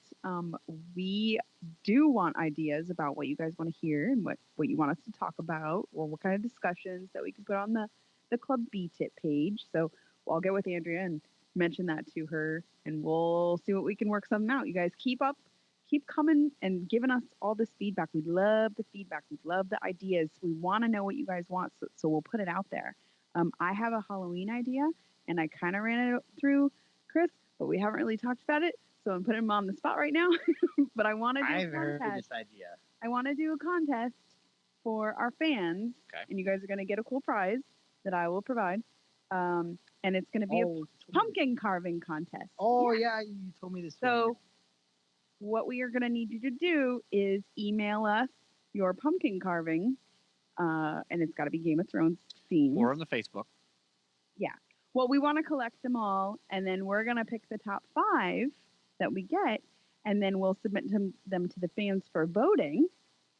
S5: We do want ideas about what you guys want to hear and what you want us to talk about, or what kind of discussions that we can put on the Club B-Tip page. So I'll get with Andrea and mention that to her, and we'll see what we can work something out. You guys keep coming and giving us all this feedback. We love the feedback. We love the ideas. We want to know what you guys want, so we'll put it out there. I have a Halloween idea, and I kind of ran it through Chris, but we haven't really talked about it, so I'm putting him on the spot right now. But I want to do
S6: I've
S5: a
S6: heard
S5: contest.
S6: this idea.
S5: I want to do a contest for our fans,
S3: Okay.
S5: and you guys are going to get a cool prize that I will provide. And it's going to be
S6: Oh,
S5: a
S6: you told me this.
S5: pumpkin carving contest.
S6: Oh yeah, you told me this.
S5: So-
S6: one.
S5: What we are going to need you to do is email us your pumpkin carving, and it's got to be Game of Thrones themed.
S3: Or on the Facebook.
S5: Well, we want to collect them all, and then we're going to pick the top 5 that we get, and then we'll submit them to the fans for voting,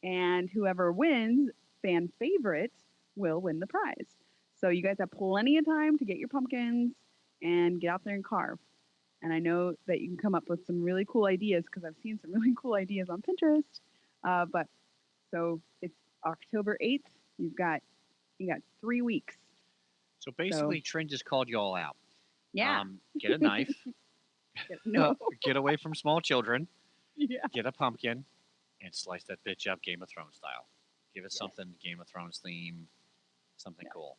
S5: and whoever wins, fan favorite, will win the prize. So you guys have plenty of time to get your pumpkins and get out there and carve. And I know that you can come up with some really cool ideas, because I've seen some really cool ideas on Pinterest. But so it's October 8th. You got 3 weeks.
S3: So basically, Trin just called you all out.
S5: Yeah.
S3: Get a knife.
S5: No.
S3: Get away from small children.
S5: Yeah.
S3: Get a pumpkin and slice that bitch up Game of Thrones style. Give it
S5: Yes.
S3: something Game of Thrones theme, something
S5: Yeah.
S3: cool.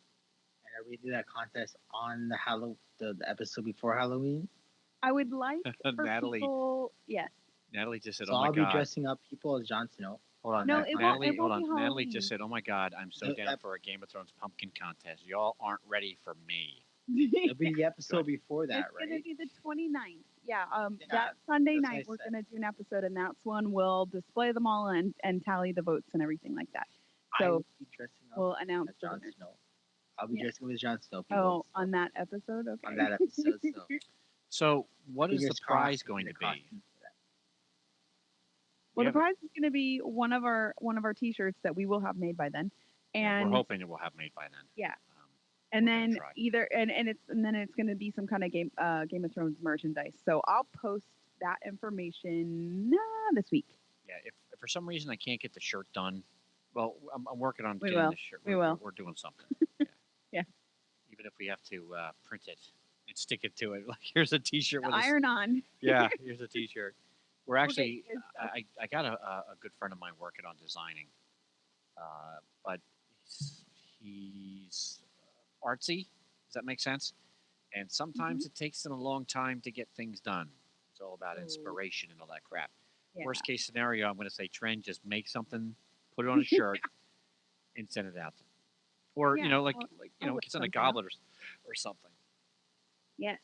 S6: And are we do that contest on the episode before Halloween?
S5: I would like for
S3: Natalie.
S5: people. Yes.
S3: Natalie just said,
S6: So
S3: "Oh my
S6: I'll be
S3: god."
S6: dressing up people as Jon Snow. Hold on.
S5: No,
S6: that-
S5: it won't-
S3: Natalie,
S5: it
S3: hold
S5: won't
S3: on.
S5: be
S3: Natalie
S5: Halloween.
S3: just said, "Oh my god, I'm so
S6: No,
S3: down
S6: that-
S3: for a Game of Thrones pumpkin contest. Y'all aren't ready for me."
S6: It'll be the episode before that,
S5: It's going
S6: right?
S5: to be the 29th. Yeah.
S6: Yeah,
S5: That Sunday
S6: that's what
S5: night,
S6: I
S5: we're
S6: said.
S5: going to do an episode, and that's when we'll display them all and tally the votes and everything like that.
S6: I
S5: So
S6: will be dressing up
S5: we'll announce
S6: as
S5: the
S6: Jon
S5: winners.
S6: Snow. I'll be
S5: Yeah.
S6: dressing up as Jon Snow.
S5: Oh,
S6: people, so-
S5: on that episode? Okay.
S6: on that episode. So
S3: So, what is the
S6: fingers
S3: prize
S6: crossed
S3: going
S6: for
S3: to
S6: the
S3: be?
S6: costume for that.
S5: Well,
S3: Yeah,
S5: the prize is going to be one of our T-shirts that we will have made by then, and
S3: we're hoping it will have made by then.
S5: Yeah.
S3: Um,
S5: and
S3: we're gonna
S5: then
S3: try.
S5: it's going to be some kind of Game of Thrones merchandise. So I'll post that information this week.
S3: yeah, if for some reason I can't get the shirt done, well, I'm working on
S5: We
S3: getting
S5: will.
S3: the shirt.
S5: We
S3: We're-
S5: will.
S3: We're doing something. Yeah.
S5: Yeah.
S3: Even if we have to print it and stick it to it, like here's a T-shirt
S5: The
S3: with a
S5: iron on.
S3: yeah, here's a T-shirt. We're
S5: We'll
S3: actually,
S5: get you stuff.
S3: I got a good friend of mine working on designing, but he's artsy. Does that make sense? And sometimes it takes him a long time to get things done. It's all about
S5: Oh.
S3: inspiration and all that crap.
S5: Yeah.
S3: Worst case scenario, I'm going to say, Trent, just make something, put it on a shirt, and send it out. Or
S5: Yeah,
S3: you know, like
S5: I'll whip
S3: it's in a
S5: something up.
S3: goblet or something.
S5: Yes.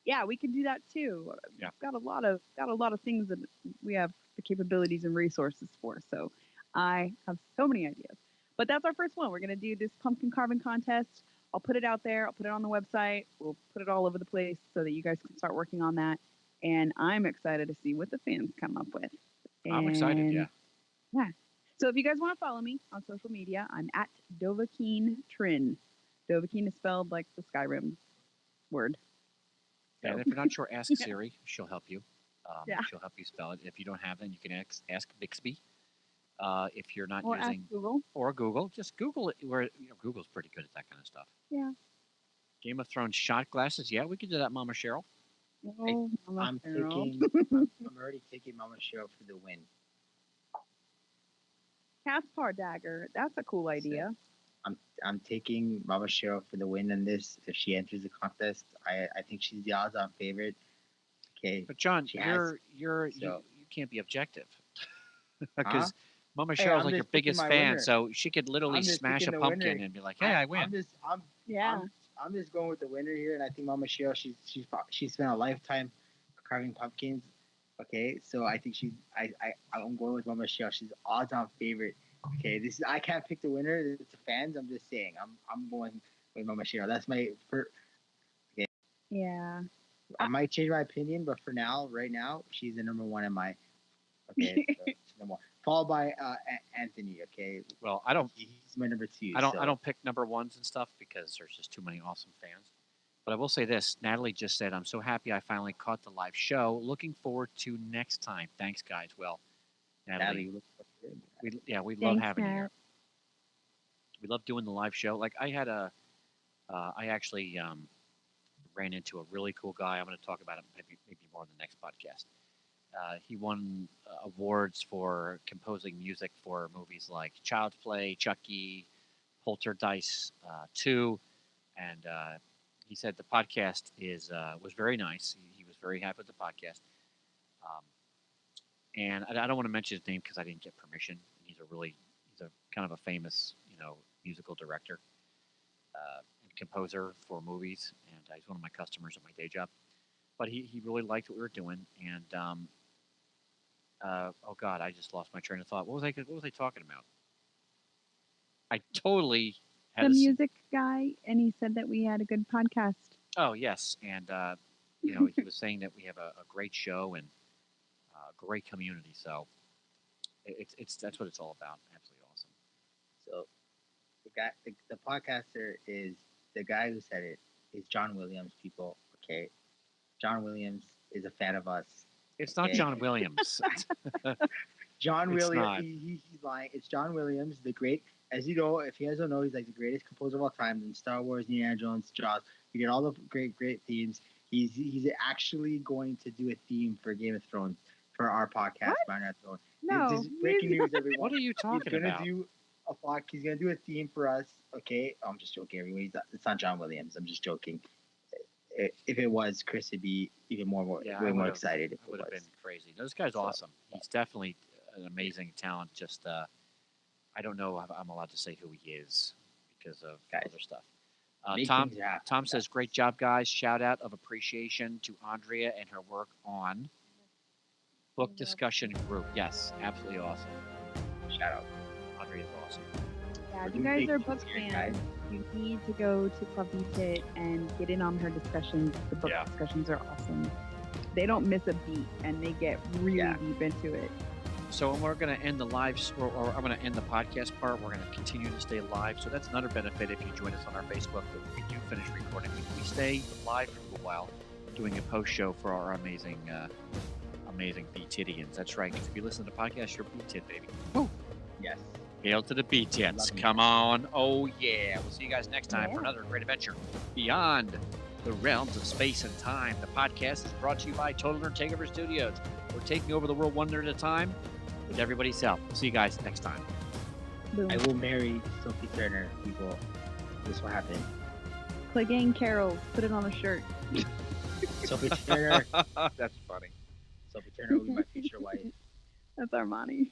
S5: Yeah, we can do that too.
S3: Yeah.
S5: We've got a lot of things that we have the capabilities and resources for. So I have so many ideas. But that's our first one. We're gonna do this pumpkin carving contest. I'll put it out there. I'll put it on the website. We'll put it all over the place so that you guys can start working on that. And I'm excited to see what the fans come up with.
S3: I'm excited.
S5: And-
S3: Yeah.
S5: Yeah. So if you guys want to follow me on social media, I'm at Dovahkiin Trin. Dovahkiin is spelled like the Skyrim word.
S3: And
S5: So-
S3: if you're not sure, ask Siri. She'll help you.
S5: Yeah.
S3: She'll help you spell it. If you don't have that, you can ask Bixby. If you're not
S5: Or ask
S3: using
S5: Google.
S3: or Google, just Google it. Where Google's pretty good at that kind of stuff.
S5: Yeah.
S3: Game of Thrones shot glasses. Yeah, we could do that, Mama Cheryl.
S5: Oh, Mama
S6: I'm
S5: Cheryl.
S6: taking. I'm already taking Mama Cheryl for the win.
S5: Caspar dagger. That's a cool idea.
S6: I'm taking Mama Cheryl for the win in this. If she enters the contest, I think she's the odds-on favorite. Okay.
S3: But John,
S6: She has-
S3: you
S6: so-
S3: can't be objective
S6: Huh?
S3: because Mama
S6: Hey,
S3: Cheryl's
S6: I'm
S3: like your
S6: just picking
S3: biggest
S6: my
S3: fan,
S6: winner.
S3: so she could literally
S6: I'm just
S3: smash a
S6: picking the
S3: pumpkin
S6: winner.
S3: and be like, "Hey, I win."
S5: Yeah.
S6: I'm just going with the winner here, and I think Mama Cheryl, she spent a lifetime carving pumpkins. Okay, so I think I'm going with Mama Cheryl. She's odds-on favorite. Okay, I can't pick the winner. It's the fans. I'm just saying. I'm going with Mama Cheryl. That's my first.
S5: Yeah.
S6: I might change my opinion, but for now, right now, she's the number one in my. Okay, so she's number one, followed by Anthony. Okay,
S3: Well, I don't
S6: he's my number two.
S3: I
S6: so.
S3: don't pick number ones and stuff because there's just too many awesome fans. But I will say this: Natalie just said, "I'm so happy I finally caught the live show. Looking forward to next time. Thanks, guys." Well, Natalie,
S6: Natalie,
S3: we love
S5: Thanks,
S3: having you
S5: Nat.
S3: here. We love doing the live show. Like I actually ran into a really cool guy. I'm going to talk about him maybe more in the next podcast. He won awards for composing music for movies like Child's Play, Chucky, Poltergeist 2, and he said the podcast was very nice. He was very happy with the podcast. And I don't want to mention his name because I didn't get permission. He's a kind of a famous, musical director and composer for movies, and he's one of my customers at my day job. But he really liked what we were doing, and oh God, I just lost my train of thought. What was I talking about? I totally had
S5: The
S3: a s-
S5: music guy, and he said that we had a good podcast.
S3: Oh yes, and he was saying that we have a great show and a great community. So that's what it's all about. Absolutely awesome.
S6: So the podcaster is the guy who said it is John Williams. People, okay, John Williams is a fan of us.
S3: It's not
S6: Okay.
S3: John Williams.
S6: John
S3: It's
S6: Williams,
S3: not.
S6: he's lying. It's John Williams, the great. As you know, if you guys don't know, he's like the greatest composer of all time. In Star Wars, Indiana Jones, Jaws, you get all the great themes. He's actually going to do a theme for Game of Thrones for our podcast,
S5: What?
S6: Minor Throne.
S5: No,
S6: This is breaking
S5: he's
S6: news, everyone.
S3: What are you
S6: He's
S3: talking
S6: gonna
S3: about?
S6: do a block. He's gonna do a theme for us. Okay, I'm just joking, everyone. It's not John Williams. I'm just joking. If it was Chris, it'd be even more
S3: Yeah,
S6: way
S3: I
S6: more
S3: would've-
S6: excited. If
S3: It
S6: it
S3: would have
S6: was.
S3: been crazy. No, this guy's
S6: So,
S3: awesome. He's definitely an amazing talent. Just I don't know if I'm allowed to say who he is because of
S6: Guys,
S3: other stuff.
S6: Make
S3: Tom
S6: things happen.
S3: Tom says, "Great job, guys! Shout out of appreciation to Andrea and her work on book discussion group. Yes, absolutely awesome.
S6: Shout out.
S3: Andrea's awesome.
S5: Yeah,
S6: We're
S5: if you
S6: doing
S5: guys
S6: big
S5: are
S6: things
S5: book
S6: here,
S5: fans, you need to go to Club Pit and get in on her discussions. The book
S3: Yeah.
S5: discussions are awesome. They don't miss a beat, and they get really
S6: Yeah.
S5: deep into it.
S3: So we're going to end the live, or I'm going to end the podcast part. We're going to continue to stay live. So that's another benefit if you join us on our Facebook. If we do finish recording, we stay live for a little while, doing a post show for our amazing B-Titians. That's right. If you listen to the podcast, you're B-Tit, baby.
S6: Yes.
S3: Hail to the B-Tits.
S6: Love you.
S3: Come on. Oh, yeah. We'll see you guys next time for
S5: Yeah.
S3: another great adventure beyond the realms of space and time. The podcast is brought to you by Total Nerd Takeover Studios. We're taking over the world one nerd at a time with everybody's help. See you guys next time.
S5: Boom.
S6: I will marry Sophie Turner, people. This will happen.
S5: Clegane carols. Put it on a shirt.
S6: Sophie Turner.
S3: That's funny.
S6: Sophie Turner will be my future wife.
S5: That's Armani.